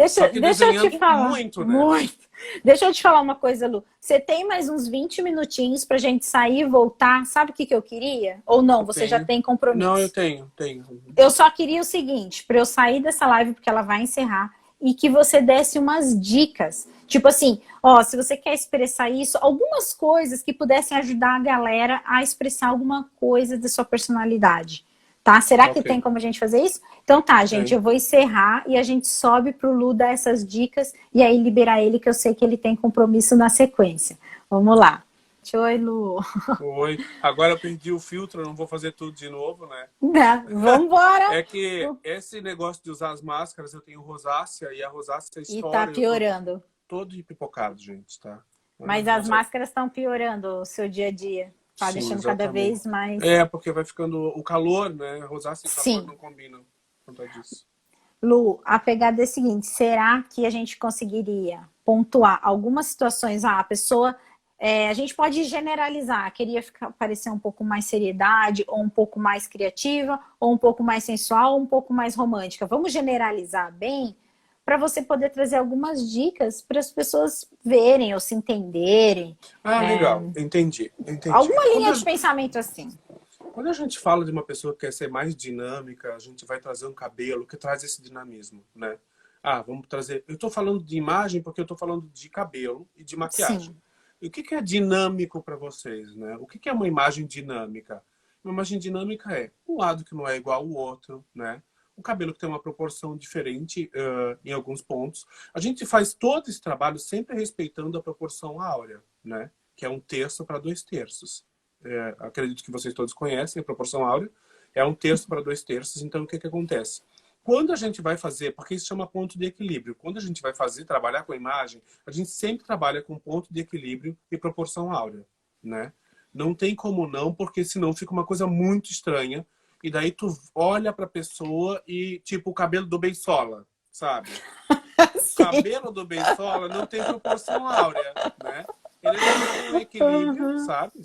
só que Deixa eu te desenhando falar. muito, né? Muito. Deixa eu te falar uma coisa, Lu. Você tem mais uns 20 minutinhos pra gente sair e voltar? Sabe o que eu queria? Ou não, você já Tenho. tem Não, eu compromisso? tenho. Eu só queria o seguinte, para eu sair dessa live, porque ela vai encerrar, e que você desse umas dicas. Tipo assim, ó, se você quer expressar isso, algumas coisas que pudessem ajudar a galera a expressar alguma coisa da sua personalidade. Tá? Será que Ok, tem como a gente fazer isso? Então tá, gente, tem. eu vou encerrar e a gente sobe pro Lu dar essas dicas e aí liberar ele, que eu sei que ele tem compromisso na sequência. Vamos lá. Oi, Lu. Oi. Agora eu perdi o filtro, eu não vou fazer tudo de novo, né? Vamos embora. É que esse negócio de usar as máscaras, eu tenho rosácea e a rosácea E tá estoura, eu tô piorando. todo empipocado, gente, tá? Mas Eu as já... máscaras estão piorando o seu dia a dia. Tá Sim, deixando cada exatamente. vez mais. Porque vai ficando o calor, né? Rosácea e calor Sim. não combinam por conta disso. Lu, a pegada é a seguinte: será que a gente conseguiria pontuar algumas situações? A pessoa. A gente pode generalizar, queria parecer um pouco mais seriedade, ou um pouco mais criativa, ou um pouco mais sensual, ou um pouco mais romântica. Vamos generalizar bem para você poder trazer algumas dicas para as pessoas verem ou se entenderem. Legal. Entendi. Alguma linha de pensamento assim. Quando a gente fala de uma pessoa que quer ser mais dinâmica, a gente vai trazer um cabelo que traz esse dinamismo, né? Vamos trazer... Eu estou falando de imagem porque eu estou falando de cabelo e de maquiagem. Sim. E o que é dinâmico para vocês, né? O que é uma imagem dinâmica? Uma imagem dinâmica é um lado que não é igual ao outro, né? O cabelo que tem uma proporção diferente em alguns pontos. A gente faz todo esse trabalho sempre respeitando a proporção áurea, né? Que é 1/3 para 2/3. Acredito que vocês todos conhecem a proporção áurea. É 1/3 para 2/3. Então, o que acontece? Quando a gente vai fazer, porque isso chama ponto de equilíbrio, quando a gente vai trabalhar com a imagem, a gente sempre trabalha com ponto de equilíbrio e proporção áurea, né? Não tem como não, porque senão fica uma coisa muito estranha. E daí tu olha pra pessoa e, tipo, o cabelo do Bensola, sabe? O Sim. cabelo do Bensola não tem proporção áurea, né? Ele não tem um equilíbrio, sabe?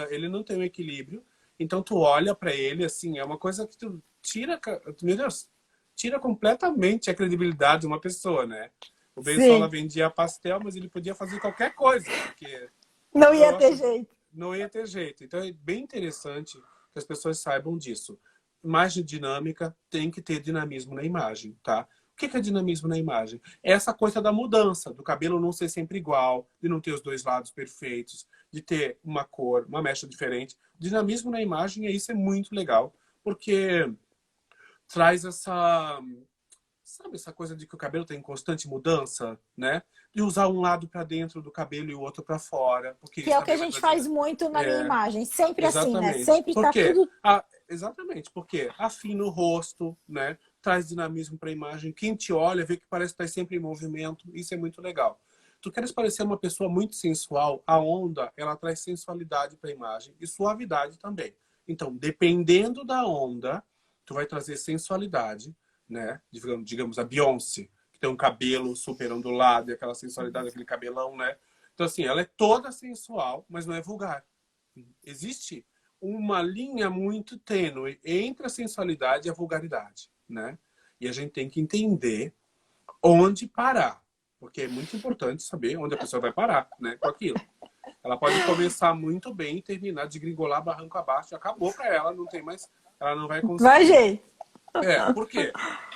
Ele não tem um equilíbrio. Então tu olha pra ele, assim, é uma coisa que tu tira... Meu Deus, tira completamente a credibilidade de uma pessoa, né? O Bensola Sim. vendia pastel, mas ele podia fazer qualquer coisa, porque Não ia ter nossa, jeito. não ia ter jeito. Então é bem interessante que as pessoas saibam disso. imagem dinâmica tem que ter dinamismo na imagem, tá? O que é dinamismo na imagem? É essa coisa da mudança, do cabelo não ser sempre igual, de não ter os dois lados perfeitos, de ter uma cor, uma mecha diferente. Dinamismo na imagem, e isso é muito legal, porque traz essa, sabe, essa coisa de que o cabelo está em constante mudança, né? De usar um lado para dentro do cabelo e o outro para fora, porque Que isso é o que a também vai gente trazer... faz muito na minha imagem. Sempre assim, né? Exatamente. Sempre Por tá quê? tudo. Exatamente, porque afina o rosto, né? Traz dinamismo para a imagem. Quem te olha vê que parece estar sempre em movimento. Isso é muito legal. Tu queres parecer uma pessoa muito sensual, a onda, ela traz sensualidade para a imagem e suavidade também. Então, dependendo da onda, tu vai trazer sensualidade, né? Digamos a Beyoncé, que tem um cabelo super ondulado e aquela sensualidade, aquele cabelão, né? Então, assim, ela é toda sensual, mas não é vulgar. Existe uma linha muito tênue entre a sensualidade e a vulgaridade, né? E a gente tem que entender onde parar, porque é muito importante saber onde a pessoa vai parar, né, com aquilo. Ela pode começar muito bem e terminar de gringolar barranco abaixo, acabou para ela, não tem mais, ela não vai Vai, conseguir. gente. Por quê?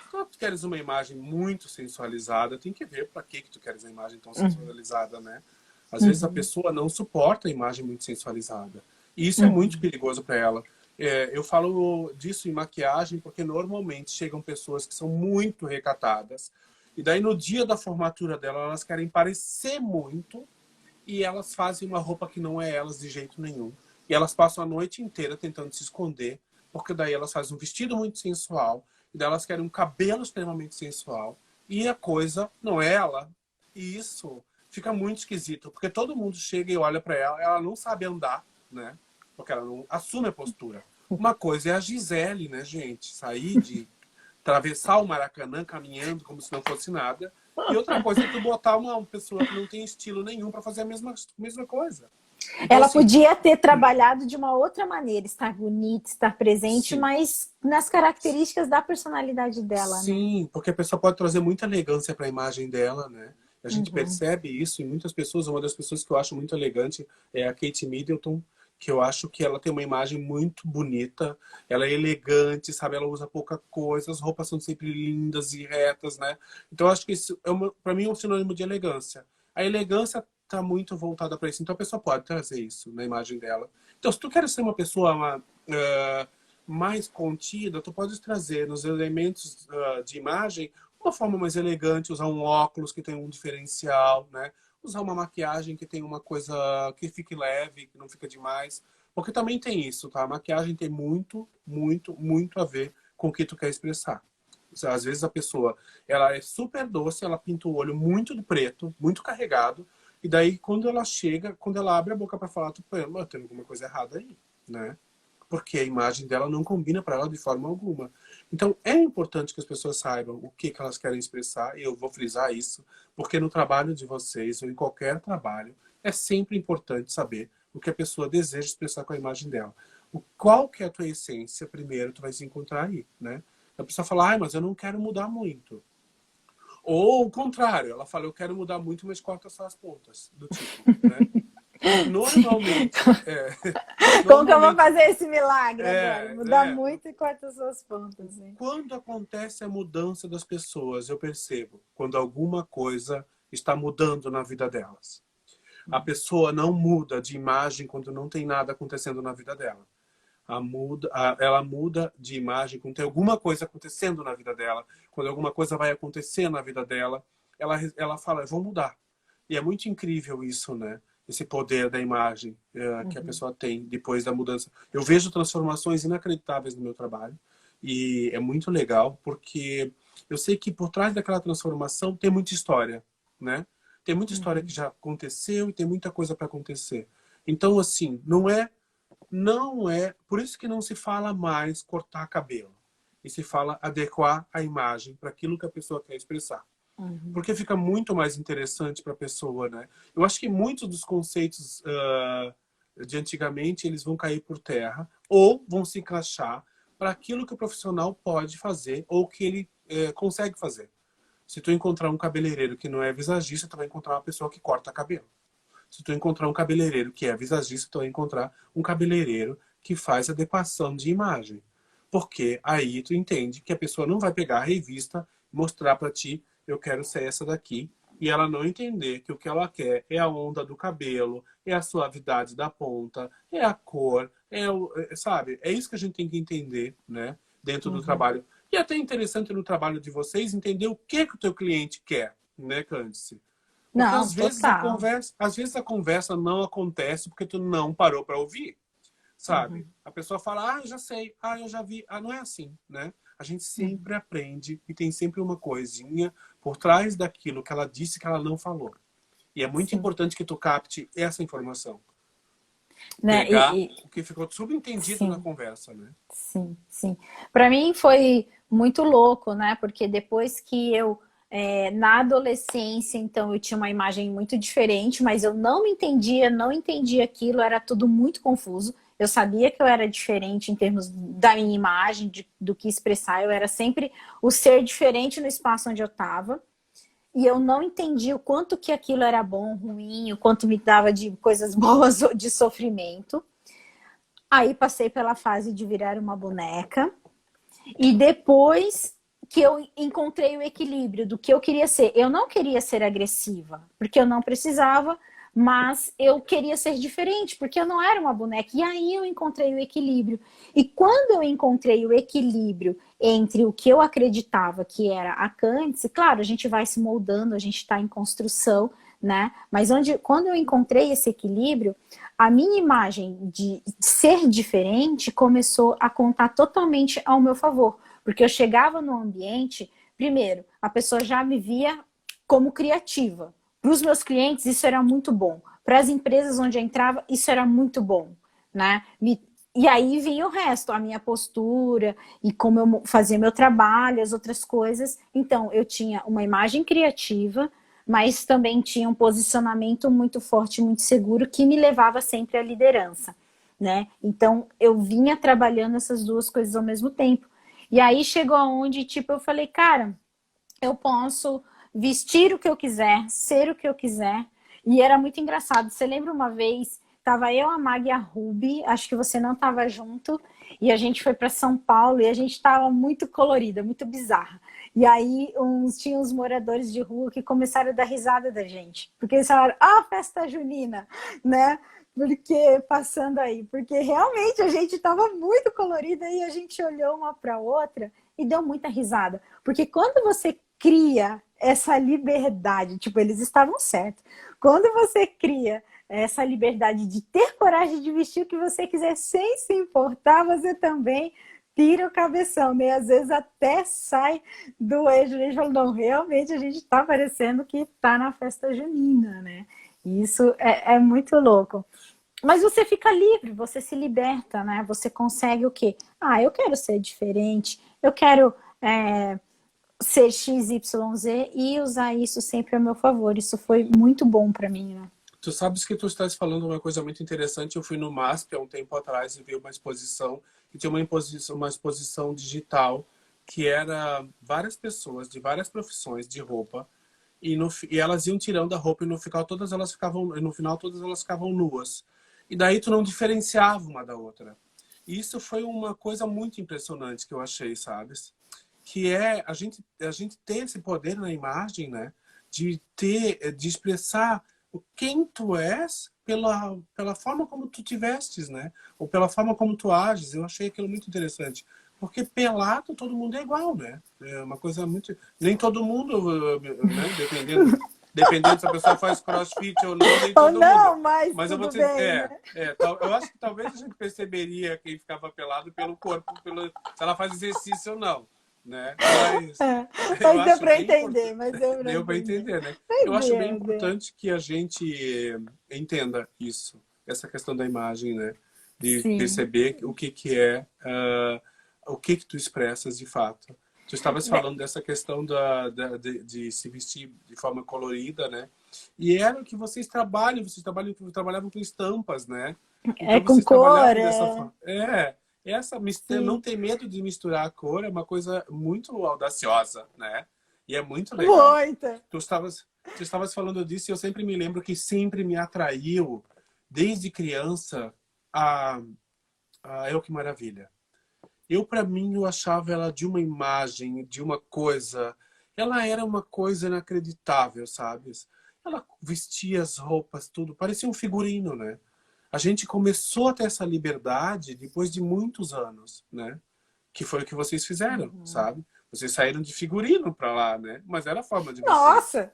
Quando tu queres uma imagem muito sensualizada, tem que ver para que tu queres a imagem tão sensualizada, né? Às vezes a pessoa não suporta a imagem muito sensualizada. E isso é muito perigoso para ela. Eu falo disso em maquiagem porque normalmente chegam pessoas que são muito recatadas. E daí no dia da formatura dela, elas querem parecer muito e elas fazem uma roupa que não é elas de jeito nenhum. E elas passam a noite inteira tentando se esconder, porque daí elas fazem um vestido muito sensual, e daí elas querem um cabelo extremamente sensual, e a coisa não é ela. E isso fica muito esquisito, porque todo mundo chega e olha para ela, ela não sabe andar, né? Porque ela não assume a postura. Uma coisa é a Gisele, né, gente? Sair de atravessar o Maracanã caminhando como se não fosse nada. E outra coisa é tu botar uma pessoa que não tem estilo nenhum para fazer a mesma coisa. Então, Ela assim, podia ter trabalhado de uma outra maneira, estar bonita, estar presente, sim. mas nas características da personalidade dela, né? Sim, porque a pessoa pode trazer muita elegância para a imagem dela, né? A gente Uhum. percebe isso em muitas pessoas. Uma das pessoas que eu acho muito elegante é a Kate Middleton, que eu acho que ela tem uma imagem muito bonita. Ela é elegante, sabe? Ela usa pouca coisa, as roupas são sempre lindas e retas, né? Então eu acho que isso é para mim é um sinônimo de elegância. A elegância está muito voltada para isso, então a pessoa pode trazer isso na imagem dela. Então, se tu quer ser uma pessoa mais contida, tu pode trazer nos elementos de imagem uma forma mais elegante, usar um óculos que tem um diferencial, né? Usar uma maquiagem que tem uma coisa que fique leve, que não fica demais. Porque também tem isso, tá? A maquiagem tem muito, muito, muito a ver com o que tu quer expressar. Às vezes a pessoa, ela é super doce, ela pinta o olho muito de preto, muito carregado, e daí quando ela chega, quando ela abre a boca para falar, tu pensa, tem alguma coisa errada aí, né? Porque a imagem dela não combina para ela de forma alguma. Então, é importante que as pessoas saibam o que elas querem expressar, e eu vou frisar isso, porque no trabalho de vocês, ou em qualquer trabalho, é sempre importante saber o que a pessoa deseja expressar com a imagem dela. Qual que é a tua essência, primeiro, tu vai se encontrar aí, né? A pessoa fala, mas eu não quero mudar muito. Ou o contrário, ela fala, eu quero mudar muito, mas corta só as pontas, do tipo, né? Normalmente, Como que eu vou normalmente fazer esse milagre agora? é, Mudar é, muito e corta as suas pontas, hein? quando acontece a mudança das pessoas, eu percebo quando alguma coisa está mudando na vida delas. A pessoa não muda de imagem quando não tem nada acontecendo na vida dela. Ela muda de imagem quando tem alguma coisa acontecendo na vida dela. Quando alguma coisa vai acontecer na vida dela, ela fala, eu vou mudar. E é muito incrível isso, né? Esse poder da imagem que a pessoa tem depois da mudança. Eu vejo transformações inacreditáveis no meu trabalho. E é muito legal, porque eu sei que por trás daquela transformação tem muita história, né? Tem muita história que já aconteceu e tem muita coisa para acontecer. Então, assim, não é, por isso que não se fala mais cortar cabelo. E se fala adequar a imagem para aquilo que a pessoa quer expressar. Porque fica muito mais interessante para a pessoa, né? Eu acho que muitos dos conceitos de antigamente, eles vão cair por terra ou vão se encaixar para aquilo que o profissional pode fazer ou que ele consegue fazer. Se tu encontrar um cabeleireiro que não é visagista, tu vai encontrar uma pessoa que corta cabelo. Se tu encontrar um cabeleireiro que é visagista, tu vai encontrar um cabeleireiro que faz adequação de imagem. Porque aí tu entende que a pessoa não vai pegar a revista, mostrar para ti, eu quero ser essa daqui, e ela não entender que o que ela quer é a onda do cabelo, é a suavidade da ponta, é a cor, sabe? É isso que a gente tem que entender, né? Dentro do Uhum. trabalho. E é até interessante no trabalho de vocês entender o que o teu cliente quer, né, Cândice? Porque Não, total. às vezes a conversa não acontece porque tu não parou para ouvir, sabe? Uhum. A pessoa fala, eu já sei, eu já vi. Não é assim, né? A gente Uhum. sempre aprende e tem sempre uma coisinha por trás daquilo que ela disse que ela não falou. E é muito Sim. importante que tu capte essa informação. Né? Pegar o que ficou subentendido na Sim. conversa, né? Sim, sim. Para mim foi muito louco, né? Porque depois que na adolescência, então eu tinha uma imagem muito diferente, mas eu não me entendia, não entendia aquilo, era tudo muito confuso. Eu sabia que eu era diferente em termos da minha imagem, do que expressar. Eu era sempre o ser diferente no espaço onde eu estava. E eu não entendia o quanto que aquilo era bom, ruim, o quanto me dava de coisas boas ou de sofrimento. Aí passei pela fase de virar uma boneca. E depois que eu encontrei o equilíbrio do que eu queria ser. Eu não queria ser agressiva, porque eu não precisava, mas eu queria ser diferente, porque eu não era uma boneca. E aí eu encontrei o equilíbrio. E quando eu encontrei o equilíbrio entre o que eu acreditava que era a Cândice, claro, a gente vai se moldando, a gente está em construção, né? Mas quando eu encontrei esse equilíbrio, a minha imagem de ser diferente começou a contar totalmente ao meu favor. Porque eu chegava no ambiente, primeiro, a pessoa já me via como criativa. Para os meus clientes, isso era muito bom. Para as empresas onde eu entrava, isso era muito bom. Né? E aí vinha o resto, a minha postura e como eu fazia meu trabalho, as outras coisas. Então, eu tinha uma imagem criativa, mas também tinha um posicionamento muito forte, muito seguro, que me levava sempre à liderança, né? Então, eu vinha trabalhando essas duas coisas ao mesmo tempo. E aí chegou aonde, tipo, eu falei, cara, eu posso vestir o que eu quiser, ser o que eu quiser. E era muito engraçado. Você lembra uma vez, tava eu, a Mag e a Ruby, acho que você não tava junto, e a gente foi para São Paulo e a gente tava muito colorida, muito bizarra. E aí tinha uns moradores de rua que começaram a dar risada da gente, porque eles falaram, festa junina, né? Porque passando aí, porque realmente a gente estava muito colorida e a gente olhou uma para outra e deu muita risada. Porque quando você cria essa liberdade, tipo, eles estavam certos. Quando você cria essa liberdade de ter coragem de vestir o que você quiser sem se importar, você também tira o cabeção, né? Às vezes até sai do eixo, a gente fala, não, realmente a gente está parecendo que está na festa junina, né? Isso é muito louco. Mas você fica livre, você se liberta, né? Você consegue o quê? Eu quero ser diferente, eu quero ser XYZ e usar isso sempre a meu favor. Isso foi muito bom para mim, né? Tu sabes que tu estás falando uma coisa muito interessante. Eu fui no MASP há um tempo atrás e vi uma exposição, e tinha uma exposição digital que era várias pessoas de várias profissões de roupa e elas iam tirando a roupa e no final todas elas ficavam nuas. E daí tu não diferenciava uma da outra. E isso foi uma coisa muito impressionante que eu achei, sabes? Que é a gente ter esse poder na imagem, né? De expressar quem tu és pela forma como tu te vestes, né? Ou pela forma como tu ages. Eu achei aquilo muito interessante. Porque pelado todo mundo é igual, né? É uma coisa muito... Nem todo mundo, né? Dependendo se a pessoa faz crossfit ou não, nem Ou todo mundo. não, mas Mas eu vou tudo dizer, bem, né? eu acho que talvez a gente perceberia quem ficava pelado pelo corpo, se ela faz exercício ou não, né? Mas eu Mas deu acho para bem importante. entender, mas deu para Deu para entender. entender, né? Eu acho bem Entendeu? importante que a gente entenda isso, essa questão da imagem, né? De Sim. perceber o que é, o que tu expressas de fato. Tu estavas falando dessa questão de se vestir de forma colorida, né? E era o que trabalhavam com estampas, né? É Então com vocês cor, trabalhavam dessa é. forma. Não Sim. ter medo de misturar a cor é uma coisa muito audaciosa, né? E é muito legal. Muita. Tu estavas, tu estavas falando disso e eu sempre me lembro que sempre me atraiu, desde criança, a Eu Que Maravilha. Para mim, eu achava ela de uma imagem, de uma coisa. Ela era uma coisa inacreditável, sabe? Ela vestia as roupas, tudo, parecia um figurino, né? A gente começou a ter essa liberdade depois de muitos anos, né? Que foi o que vocês fizeram, sabe? Vocês saíram de figurino para lá, né? Mas era a forma de vocês. Nossa,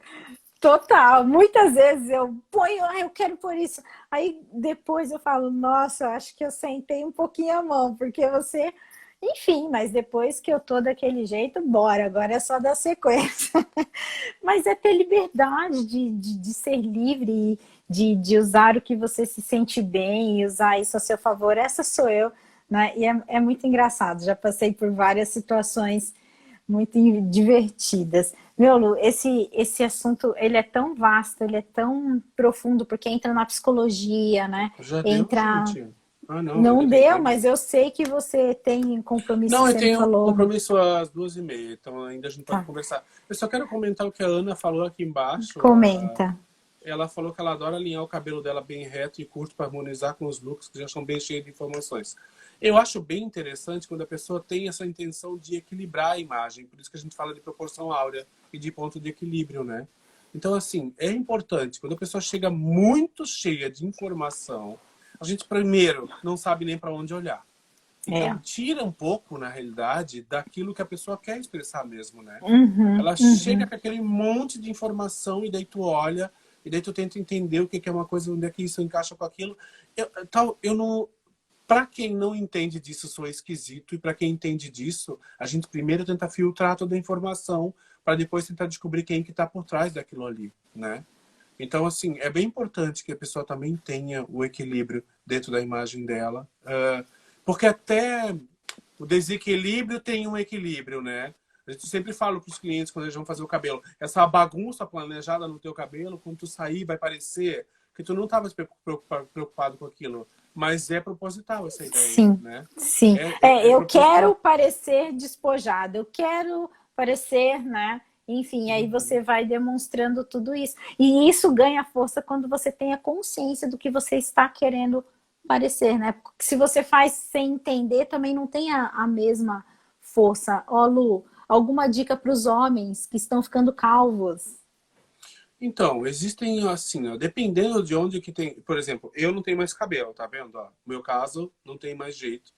total. Muitas vezes eu ponho, eu quero por isso. Aí depois eu falo, nossa, acho que eu sentei um pouquinho a mão, porque você. Enfim, mas depois que eu tô daquele jeito, bora, agora é só dar sequência. Mas é ter liberdade de ser livre, de usar o que você se sente bem e usar isso a seu favor. Essa sou eu, né? E é muito engraçado. Já passei por várias situações muito divertidas. Meu, Lu, esse assunto, ele é tão vasto, ele é tão profundo, porque entra na psicologia, né? Já deu, Entra... gente? Ah, não, Não ainda tem deu, tempo. mas eu sei que você tem compromisso, Não, eu você me tenho um falou. compromisso às 2h30, então ainda a gente pode Tá, conversar. Eu só quero comentar o que a Ana falou aqui embaixo. comenta. Ela falou que ela adora alinhar o cabelo dela bem reto e curto para harmonizar com os looks que já estão bem cheios de informações. Eu acho bem interessante quando a pessoa tem essa intenção de equilibrar a imagem. Por isso que a gente fala de proporção áurea e de ponto de equilíbrio, né? Então, assim, é importante. Quando a pessoa chega muito cheia de informação, a gente, primeiro, não sabe nem para onde olhar. Então, É. tira um pouco, na realidade, daquilo que a pessoa quer expressar mesmo, né? Uhum, Ela chega uhum. com aquele monte de informação e daí tu olha e daí tu tenta entender o que é uma coisa, onde é que isso encaixa com aquilo. Eu não... Para quem não entende disso, sou esquisito. E para quem entende disso, a gente primeiro tenta filtrar toda a informação para depois tentar descobrir quem que está por trás daquilo ali, né? Então, assim, é bem importante que a pessoa também tenha o equilíbrio dentro da imagem dela. Porque até o desequilíbrio tem um equilíbrio, né? A gente sempre fala para os clientes quando eles vão fazer o cabelo. Essa bagunça planejada no teu cabelo, quando tu sair, vai parecer que tu não estava preocupado com aquilo. Mas é proposital essa ideia, Sim, né? sim. É Eu quero proposital. parecer despojada, eu quero parecer, né? Enfim, aí Uhum. você vai demonstrando tudo isso. E isso ganha força quando você tem a consciência do que você está querendo parecer, né? Porque se você faz sem entender, também não tem a mesma força. Ó, Lu, alguma dica para os homens que estão ficando calvos? Então, existem assim, ó, dependendo de onde que tem... Por exemplo, eu não tenho mais cabelo, tá vendo? Ó, no meu caso, não tem mais jeito.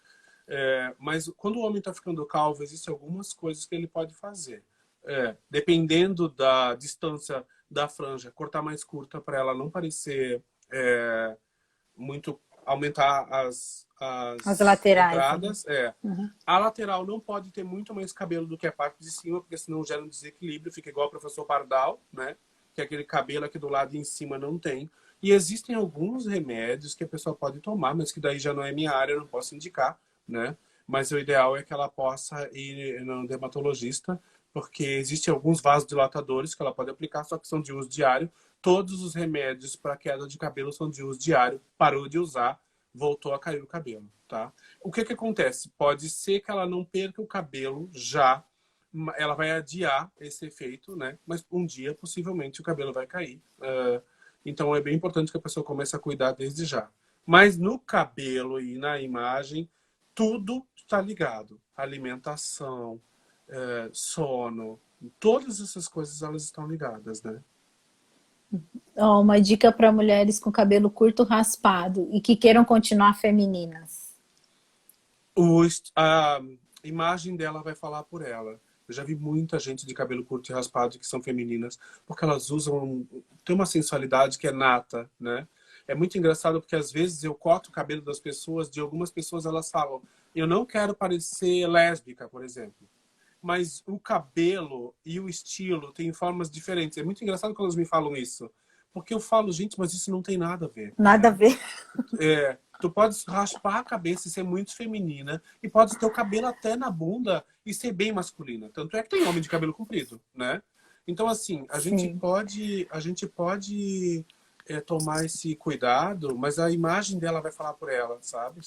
Mas quando o homem está ficando calvo, existem algumas coisas que ele pode fazer. Dependendo da distância da franja, cortar mais curta para ela não parecer muito... Aumentar As as laterais ali. entradas. A lateral não pode ter muito mais cabelo do que a parte de cima, porque senão gera um desequilíbrio, fica igual o professor Pardal, né? Que aquele cabelo aqui do lado e em cima não tem. E existem alguns remédios que a pessoa pode tomar, mas que daí já não é minha área, eu não posso indicar, né? Mas o ideal é que ela possa ir no dermatologista, porque existem alguns vasodilatadores que ela pode aplicar, só que são de uso diário. Todos os remédios para queda de cabelo são de uso diário. Parou de usar, voltou a cair o cabelo, tá? O que acontece? Pode ser que ela não perca o cabelo já, ela vai adiar esse efeito, né? Mas um dia, possivelmente, o cabelo vai cair. Então, é bem importante que a pessoa comece a cuidar desde já. Mas no cabelo e na imagem, tudo está ligado. Alimentação, sono, todas essas coisas, elas estão ligadas, né? Ó, uma dica para mulheres com cabelo curto raspado e que queiram continuar femininas. A imagem dela vai falar por ela. Eu já vi muita gente de cabelo curto e raspado que são femininas, porque elas usam... Tem uma sensualidade que é nata, né? É muito engraçado porque às vezes eu corto o cabelo das pessoas, de algumas pessoas elas falam, eu não quero parecer lésbica, por exemplo. Mas o cabelo e o estilo têm formas diferentes. É muito engraçado quando elas me falam isso. Porque eu falo, gente, mas isso não tem nada a ver, Nada a né? ver. Tu pode raspar a cabeça e ser muito feminina, e pode ter o cabelo até na bunda e ser bem masculina. Tanto é que tem homem de cabelo comprido, né? Então, assim, Sim. a gente pode tomar esse cuidado, mas a imagem dela vai falar por ela, sabe?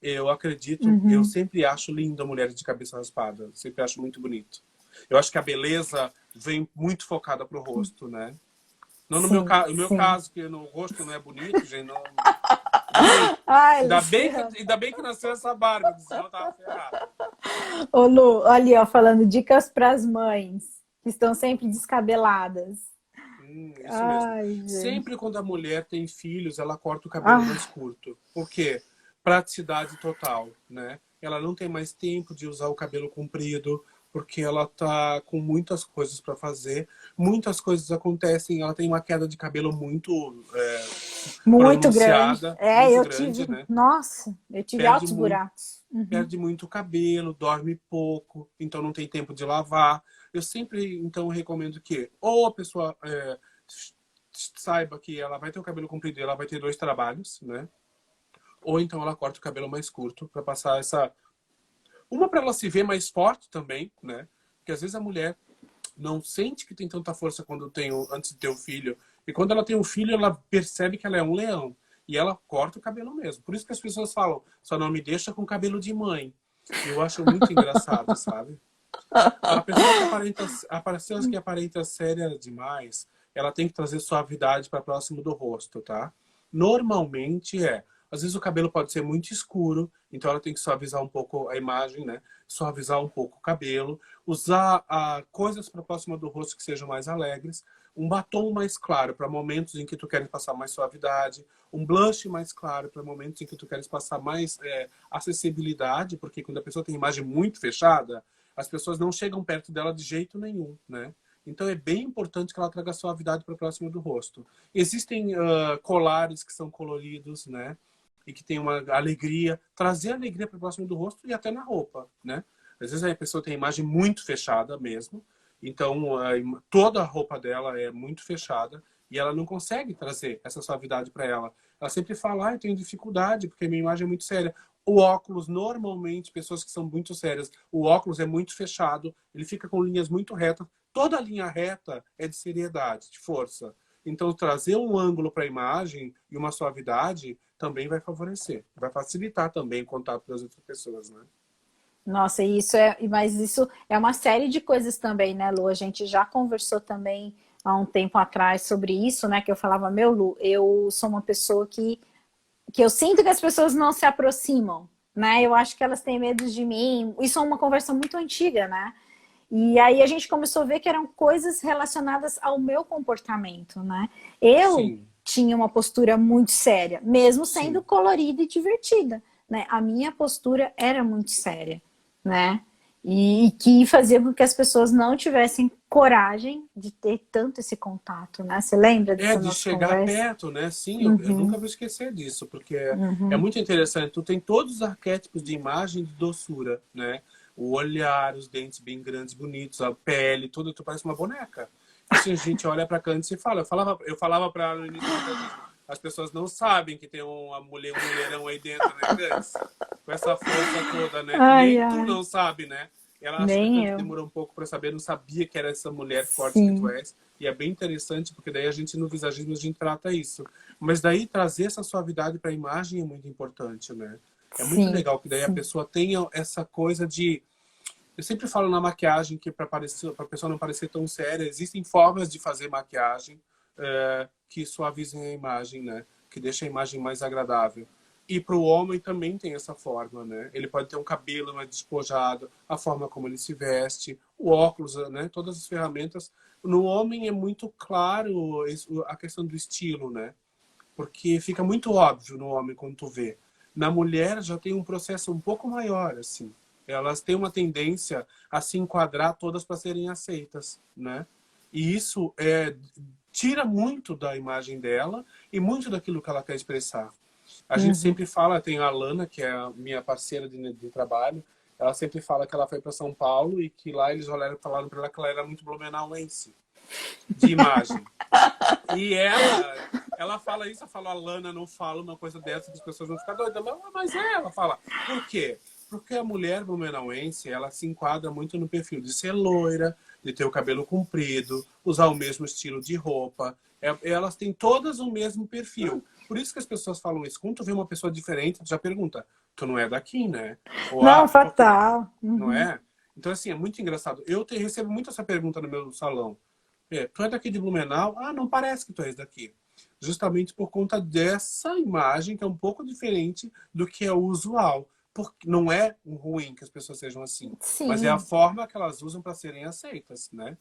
Eu acredito, eu Uhum. sempre acho lindo a mulher de cabeça raspada, sempre acho muito bonito. Eu acho que a beleza vem muito focada pro rosto, né? Não no meu, Sim, no meu sim. caso, que no rosto não é bonito, gente, não... Ainda bem, Ai, Luciano. ainda bem que nasceu essa barba, senão eu tava ferrado. Ô Lu, ali, ó, falando dicas para as mães que estão sempre descabeladas. Isso mesmo. Ai, gente. Sempre quando a mulher tem filhos, ela corta o cabelo mais Ah, curto. Por quê? Praticidade total, né? Ela não tem mais tempo de usar o cabelo comprido, porque ela tá com muitas coisas para fazer. Muitas coisas acontecem, ela tem uma queda de cabelo muito muito grande. pronunciada, É, muito eu grande, tive, né? nossa, eu tive Perde altos muito buracos. Uhum. perde muito cabelo, dorme pouco, então não tem tempo de lavar. Eu sempre, então, recomendo que ou a pessoa saiba que ela vai ter o cabelo comprido e ela vai ter dois trabalhos, né? Ou então ela corta o cabelo mais curto para passar essa... Uma para ela se ver mais forte também, né? Porque às vezes a mulher não sente que tem tanta força quando tem antes de ter o filho. E quando ela tem o filho, ela percebe que ela é um leão. E ela corta o cabelo mesmo. Por isso que as pessoas falam, só não me deixa com cabelo de mãe. E eu acho muito engraçado, sabe? A pessoa que aparenta séria demais, ela tem que trazer suavidade para próximo do rosto, tá? Normalmente é. Às vezes o cabelo pode ser muito escuro, então ela tem que suavizar um pouco a imagem, né? Suavizar um pouco o cabelo, usar coisas para próximo do rosto que sejam mais alegres, um batom mais claro para momentos em que tu queres passar mais suavidade, um blush mais claro para momentos em que tu queres passar mais acessibilidade, porque quando a pessoa tem imagem muito fechada, as pessoas não chegam perto dela de jeito nenhum, né? Então é bem importante que ela traga suavidade para próximo do rosto. Existem colares que são coloridos, né? E que tem uma alegria, trazer alegria para próximo do rosto e até na roupa, né? Às vezes a pessoa tem a imagem muito fechada mesmo, então toda a roupa dela é muito fechada e ela não consegue trazer essa suavidade para ela. Ela sempre fala, eu tenho dificuldade porque a minha imagem é muito séria. O óculos, normalmente, pessoas que são muito sérias, o óculos é muito fechado, ele fica com linhas muito retas. Toda linha reta é de seriedade, de força. Então, trazer um ângulo para a imagem e uma suavidade também vai favorecer. Vai facilitar também o contato das outras pessoas, né? Nossa, e isso é, mas isso é uma série de coisas também, né, Lu? A gente já conversou também há um tempo atrás sobre isso, né? Que eu falava, meu, Lu, eu sou uma pessoa que eu sinto que as pessoas não se aproximam, né? Eu acho que elas têm medo de mim. Isso é uma conversa muito antiga, né? E aí a gente começou a ver que eram coisas relacionadas ao meu comportamento, né? Eu Sim, tinha uma postura muito séria, mesmo sendo sim. colorida e divertida, né? A minha postura era muito séria, né? E que fazia com que as pessoas não tivessem coragem de ter tanto esse contato, né? Você lembra É, dessa de nossa chegar conversa? perto, né? Sim, eu nunca Uhum, vou esquecer disso, porque é uhum. muito interessante. Tu tem todos os arquétipos de imagem de doçura, né? O olhar, os dentes bem grandes, bonitos, a pele, tudo, tu parece uma boneca. Assim, a gente olha pra Candice e fala. Eu falava pra ela no início do jornalismo, as pessoas não sabem que tem um mulherão aí dentro, né, Candice? Com essa força toda, né? Ai, Nem tu ai, não sabe, né? Ela acha que a nem Candice eu. demorou um pouco pra saber, não sabia que era essa mulher forte que tu Sim, és. E é bem interessante, porque daí a gente, no visagismo, a gente trata isso. Mas daí trazer essa suavidade para a imagem é muito importante, né? É muito sim, legal que daí a sim. pessoa tenha essa coisa de... Eu sempre falo na maquiagem que para a pessoa não parecer tão séria, existem formas de fazer maquiagem que suavizem a imagem, né? Que deixa a imagem mais agradável. E para o homem também tem essa forma, né? Ele pode ter um cabelo mais despojado, a forma como ele se veste, o óculos, né? Todas as ferramentas. No homem é muito claro a questão do estilo, né? Porque fica muito óbvio no homem quando tu vê. Na mulher já tem um processo um pouco maior, assim. Elas têm uma tendência a se enquadrar todas para serem aceitas, né? E isso tira muito da imagem dela e muito daquilo que ela quer expressar. A gente Uhum. sempre fala, tem a Alana, que é a minha parceira de trabalho, ela sempre fala que ela foi para São Paulo e que lá eles falaram para ela que ela era muito blumenauense, de imagem. E ela fala isso, eu falo, a Lana não fala uma coisa dessa, que as pessoas vão ficar doidas. Mas ela fala. Por quê? Porque a mulher blumenauense, ela se enquadra muito no perfil de ser loira, de ter o cabelo comprido, usar o mesmo estilo de roupa. Elas têm todas o mesmo perfil. Por isso que as pessoas falam isso. Quando tu vê uma pessoa diferente, tu já pergunta, tu não é daqui, né? Ou, Não, porque... fatal. Não Uhum. é? Então, assim, é muito engraçado. Recebo muito essa pergunta no meu salão. Tu é daqui de Blumenau? Ah, não parece que tu és daqui. Justamente por conta dessa imagem que é um pouco diferente do que é o usual. não é ruim que as pessoas sejam assim, mas é a Sim, forma que elas usam para serem aceitas, né?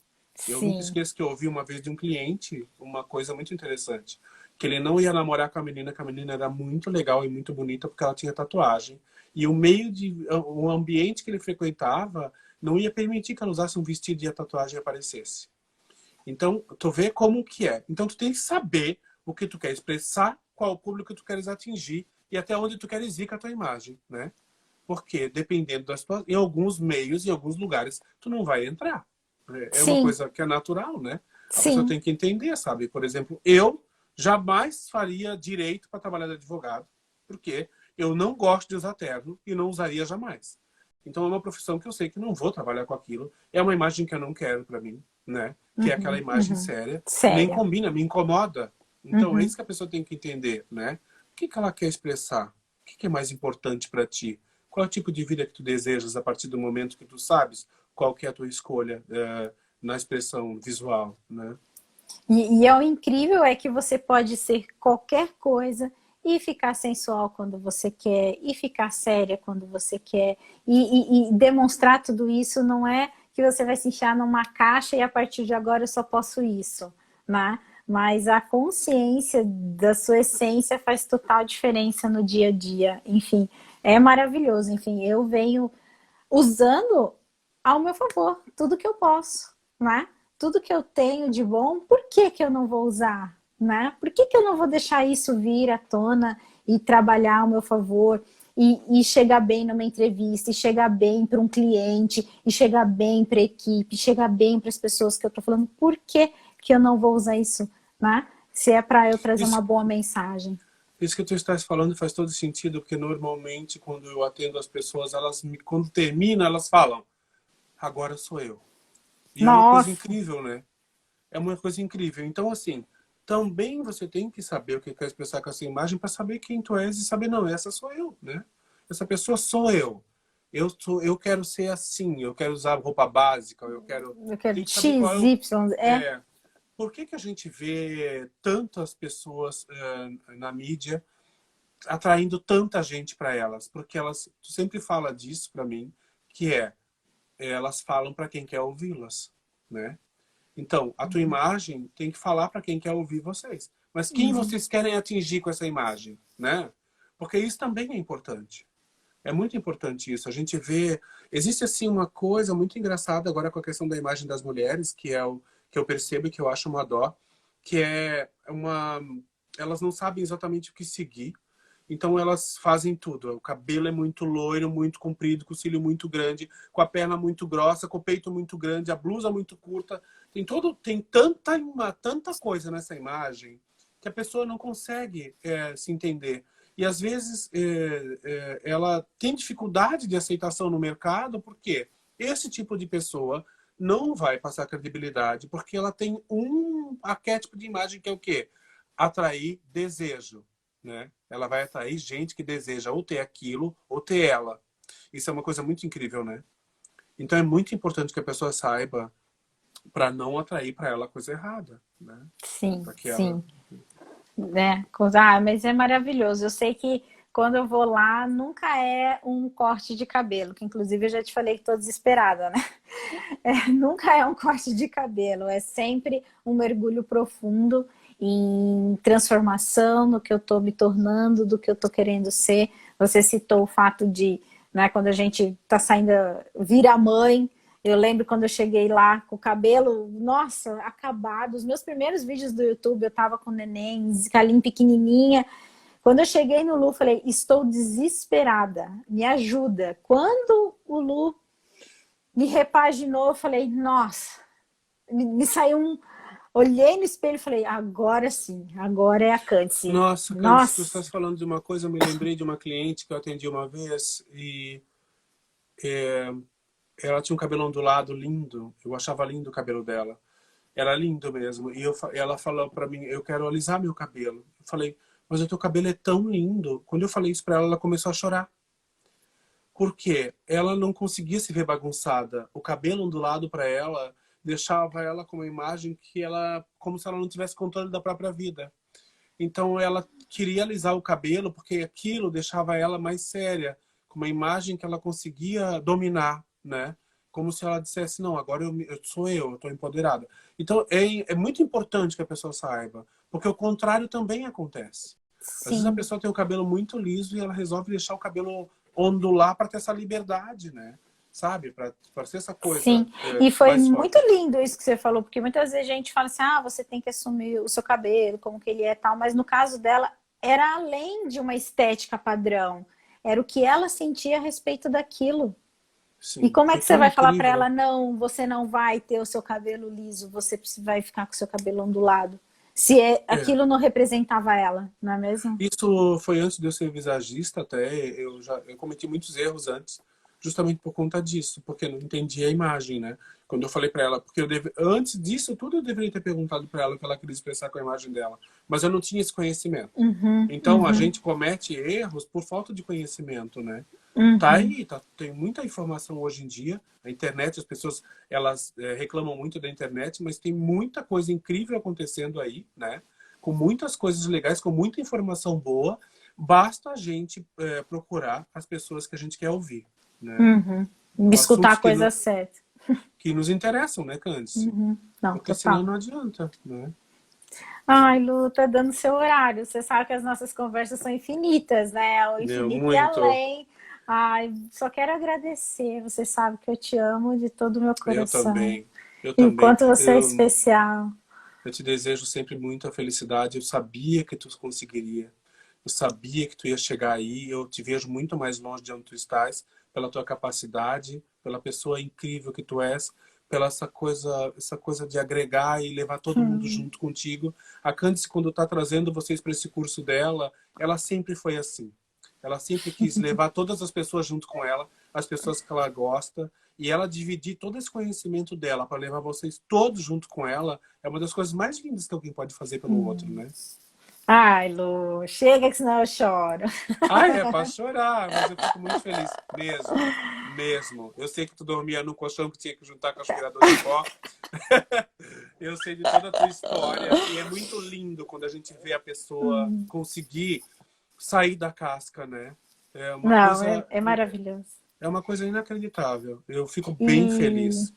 Eu nunca sim. esqueço que eu ouvi uma vez de um cliente uma coisa muito interessante, que ele não ia namorar com a menina, que a menina era muito legal e muito bonita porque ela tinha tatuagem. E o ambiente que ele frequentava não ia permitir que ela usasse um vestido e a tatuagem aparecesse. Então, tu vê como que é. Então, tu tem que saber o que tu quer expressar, qual o público que tu queres atingir e até onde tu queres ir com a tua imagem, né? Porque, dependendo da situação, em alguns meios, em alguns lugares, tu não vai entrar. É uma Sim, coisa que é natural, né? A pessoa sim. tem que entender, sabe? Por exemplo, eu jamais faria direito para trabalhar de advogado, porque eu não gosto de usar terno e não usaria jamais. Então é uma profissão que eu sei que não vou trabalhar com aquilo. É uma imagem que eu não quero para mim, né? Que é aquela Uhum, imagem uhum. séria. Nem Séria. combina, me incomoda. Então é Uhum. isso que a pessoa tem que entender, né? O que ela quer expressar? O que é mais importante para ti? Qual é o tipo de vida que tu desejas a partir do momento que tu sabes qual que é a tua escolha na expressão visual, né? E é o incrível é que você pode ser qualquer coisa e ficar sensual quando você quer, e ficar séria quando você quer, e demonstrar tudo isso não é que você vai se enfiar numa caixa e a partir de agora eu só posso isso, né? Mas a consciência da sua essência faz total diferença no dia a dia. Enfim, é maravilhoso. Enfim, eu venho usando ao meu favor tudo que eu posso, né? Tudo que eu tenho de bom, por que que eu não vou usar, né? Por que que eu não vou deixar isso vir à tona e trabalhar ao meu favor e chegar bem numa entrevista, e chegar bem para um cliente, e chegar bem para a equipe, chegar bem para as pessoas que eu estou falando, por que que eu não vou usar isso, né? Se é para eu trazer uma Isso, boa mensagem. isso que tu estás falando faz todo sentido, porque normalmente quando eu atendo as pessoas, quando termina, elas falam, agora sou eu. E é uma coisa Nossa, incrível, né? É uma coisa incrível. Então, assim, também você tem que saber o que quer expressar com essa imagem para saber quem tu és e saber, não, essa sou eu, né? Essa pessoa sou eu. Eu quero ser assim, eu quero usar roupa básica, eu quero. eu quero Tem que saber qual X, é o. Y, É, por que que a gente vê tantas pessoas na mídia atraindo tanta gente para elas? Porque elas, tu sempre fala disso para mim, que elas falam para quem quer ouvi-las, né? Então, a tua imagem tem que falar para quem quer ouvir vocês. Mas quem Uhum. vocês querem atingir com essa imagem, né? Porque isso também é importante. É muito importante isso. A gente vê, existe assim uma coisa muito engraçada agora com a questão da imagem das mulheres, que é o que eu percebo e que eu acho uma dó, que é uma elas não sabem exatamente o que seguir. Então elas fazem tudo. O cabelo é muito loiro, muito comprido, com o cílio muito grande, com a perna muito grossa, com o peito muito grande, a blusa muito curta. Tem tanta coisa nessa imagem que a pessoa não consegue se entender. E às vezes ela tem dificuldade de aceitação no mercado, porque esse tipo de pessoa não vai passar credibilidade, porque ela tem um arquétipo de imagem que é o quê? Atrair desejo, né? Ela vai atrair gente que deseja ou ter aquilo ou ter ela. Isso é uma coisa muito incrível, né? Então é muito importante que a pessoa saiba para não atrair para ela coisa errada, né? Sim, Para que ela sim. Né? Ah, mas é maravilhoso. Eu sei que quando eu vou lá, nunca é um corte de cabelo, que inclusive eu já te falei que estou desesperada, né? Nunca é um corte de cabelo, é sempre um mergulho profundo em transformação no que eu estou me tornando, do que eu estou querendo ser. Você citou o fato de, né, quando a gente está saindo, vira mãe. Eu lembro quando eu cheguei lá com o cabelo, nossa, acabado. Os meus primeiros vídeos do YouTube, eu tava com o neném, Zicalim pequenininha. Quando eu cheguei no Lu, falei, estou desesperada, me ajuda. Quando o Lu me repaginou, eu falei, nossa, me saiu um. Olhei no espelho e falei, agora sim, agora é a Candice. Nossa, Candice, tu estás Nossa, falando de uma coisa, eu me lembrei de uma cliente que eu atendi uma vez e ela tinha um cabelo ondulado lindo. Eu achava lindo o cabelo dela. Era lindo mesmo. E ela falou pra mim, eu quero alisar meu cabelo. Eu falei, mas o teu cabelo é tão lindo. Quando eu falei isso pra ela, ela começou a chorar. Porque ela não conseguia se ver bagunçada. O cabelo ondulado pra ela deixava ela com uma imagem que ela, como se ela não tivesse controle da própria vida. Então ela queria alisar o cabelo porque aquilo deixava ela mais séria, com uma imagem que ela conseguia dominar, né? Como se ela dissesse, não, agora eu estou empoderada. Então, é muito importante que a pessoa saiba, porque o contrário também acontece. Às vezes a Sim. pessoa tem o cabelo muito liso e ela resolve deixar o cabelo ondular para ter essa liberdade, né? Sabe? Para ser essa coisa Sim, e foi mais muito forte. lindo isso que você falou, porque muitas vezes a gente fala assim, ah, você tem que assumir o seu cabelo, como que ele é tal, mas no caso dela, era além de uma estética padrão, era o que ela sentia a respeito daquilo. E Sim, como é foi que você tão vai falar para incrível. ela, não, você não vai ter o seu cabelo liso, você vai ficar com o seu cabelo ondulado, se É. aquilo não representava ela, não é mesmo? Isso foi antes de eu ser visagista até, eu cometi muitos erros antes, justamente por conta disso, porque eu não entendia a imagem, né? Quando eu falei para ela, porque antes disso tudo eu deveria ter perguntado para ela o que ela queria expressar com a imagem dela, mas eu não tinha esse conhecimento. Uhum, Então a uhum, gente comete erros por falta de conhecimento, né? Tá uhum. aí, tem muita informação hoje em dia. A internet, as pessoas elas reclamam muito da internet, mas tem muita coisa incrível acontecendo aí, né? Com muitas coisas legais, com muita informação boa. Basta a gente procurar as pessoas que a gente quer ouvir, né? Uhum. Me escutar a Assuntos coisa certa. que nos interessam, né, Candice? Uhum. Não, Porque senão total. não adianta, né? Ai, Lu, tá dando seu horário. Você sabe que as nossas conversas são infinitas, né? O Meu, infinito e muito. além. Ai, só quero agradecer. Você sabe que eu te amo de todo o meu Eu coração. também. Eu E o também. quanto você é especial. Eu te desejo sempre muita felicidade. Eu sabia que tu conseguiria. Eu sabia que tu ia chegar aí. Eu te vejo muito mais longe de onde tu estás, pela tua capacidade, pela pessoa incrível que tu és, pela essa coisa de agregar e levar todo mundo junto contigo. A Candice, quando está trazendo vocês para esse curso dela, ela sempre foi assim. Ela sempre quis levar todas as pessoas junto com ela, as pessoas que ela gosta, e ela dividir todo esse conhecimento dela para levar vocês todos junto com ela é uma das coisas mais lindas que alguém pode fazer pelo outro, né? Ai, Lu, chega que senão eu choro. Ah, é para chorar, mas eu fico muito feliz, mesmo, mesmo. Eu sei que tu dormia no colchão que tinha que juntar com aspirador de pó. Eu sei de toda a tua história e é muito lindo quando a gente vê a pessoa conseguir sair da casca, né? É uma Não, coisa, é maravilhoso. é uma coisa inacreditável. Eu fico bem E feliz.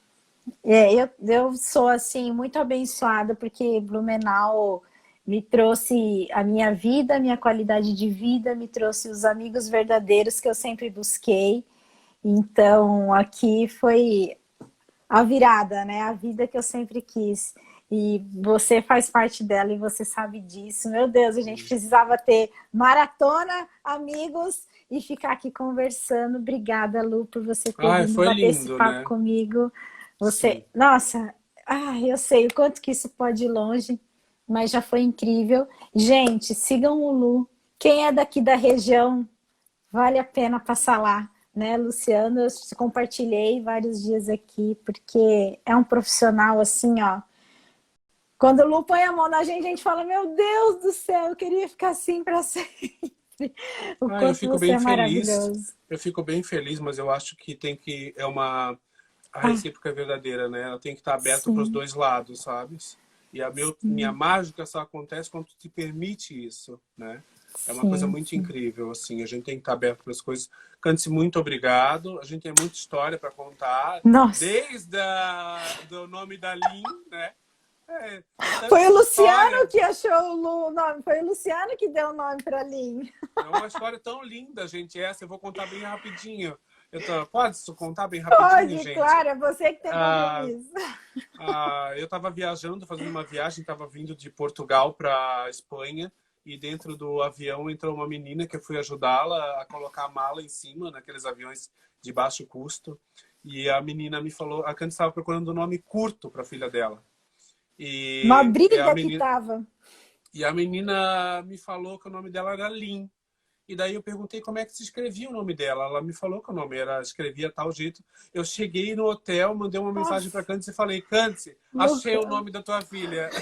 eu sou assim muito abençoada porque Blumenau me trouxe a minha vida, a minha qualidade de vida, me trouxe os amigos verdadeiros que eu sempre busquei. Então aqui foi a virada, né? A vida que eu sempre quis. E você faz parte dela e você sabe disso. Meu Deus, a gente precisava ter maratona, amigos e ficar aqui conversando. Obrigada, Lu, por você ter Ai, vindo foi bater esse lindo, papo né? comigo. Você, Sim. nossa, eu sei o quanto que isso pode ir longe, mas já foi incrível. Gente, sigam o Lu. Quem é daqui da região, vale a pena passar lá, né, Luciano? Eu compartilhei vários dias aqui, porque é um profissional assim, ó. Quando o Lu põe a mão na gente, a gente fala: Meu Deus do céu, eu queria ficar assim para sempre. O Ah, eu quanto fico você bem é feliz. maravilhoso. Eu fico bem feliz, mas eu acho que tem que é uma a Ah, recíproca é verdadeira, né? Ela tem que estar aberta para os sim, dois lados, sabe? E minha sim, mágica só acontece quando tu te permite isso, né? É uma coisa sim, muito sim. incrível, assim. A gente tem que estar aberto para as coisas. Candice, muito obrigado. A gente tem muita história para contar, Nossa, desde do nome da Lin, né? É foi tanta o Luciano história. que achou o nome, foi o Luciano que deu o nome para a Lin. É uma história tão linda, gente, essa. Eu vou contar bem rapidinho. Pode contar bem rapidinho, Pode, gente? claro, é você que tem Ah, compromisso. eu estava viajando, fazendo uma viagem, estava vindo de Portugal para Espanha e dentro do avião entrou uma menina que eu fui ajudá-la a colocar a mala em cima, naqueles aviões de baixo custo. E a menina me falou, a Candice estava procurando um nome curto para a filha dela. Uma E briga que tava. a menina me falou que o nome dela era Lin. E daí eu perguntei como é que se escrevia o nome dela. Ela me falou que o nome era, escrevia tal jeito. Eu cheguei no hotel, mandei uma mensagem para Nossa, Candice e falei: Candice, achei o Luca. nome da tua filha.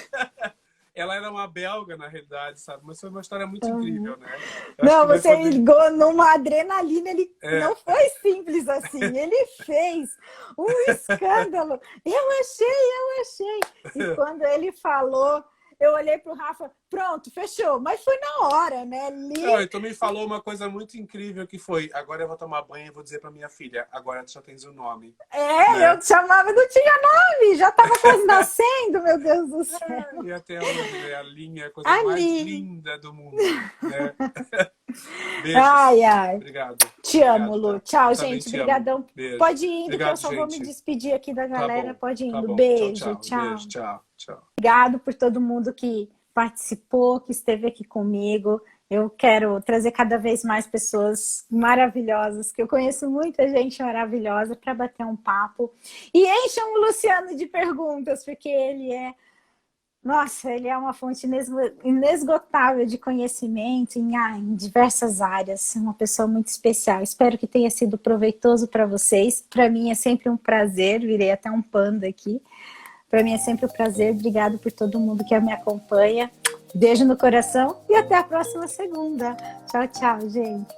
Ela era uma belga, na realidade, sabe? Mas foi uma história muito incrível, né? Eu acho que Não, vai você poder. ligou numa adrenalina, ele É, não foi simples assim, ele fez um escândalo. Eu achei. E quando ele falou, eu olhei pro Rafa, pronto, fechou. Mas foi na hora, né? Não, e tu me falou uma coisa muito incrível que foi, agora eu vou tomar banho e vou dizer pra minha filha, agora tu já tens o nome. Né? Eu te chamava, não tinha nome, já tava quase nascendo, meu Deus do céu. E até hoje, a linha é a coisa mais linda do mundo. Né? Beijos. Ai. Obrigado. Te amo, Lu. Tchau, gente. Obrigadão. Pode ir indo, Obrigado, que eu só vou me despedir aqui da galera. Tá Pode ir indo. bom. Beijo, Tchau. Beijo, tchau. Obrigado por todo mundo que participou, que esteve aqui comigo. Eu quero trazer cada vez mais pessoas maravilhosas, que eu conheço muita gente maravilhosa, para bater um papo. E encham o Luciano de perguntas, porque ele é... Nossa, ele é uma fonte inesgotável de conhecimento em diversas áreas. Uma pessoa muito especial. Espero que tenha sido proveitoso para vocês. Para mim é sempre um prazer. Virei até um panda aqui. Para mim é sempre um prazer. Obrigado por todo mundo que me acompanha. Beijo no coração e até a próxima segunda. Tchau, gente.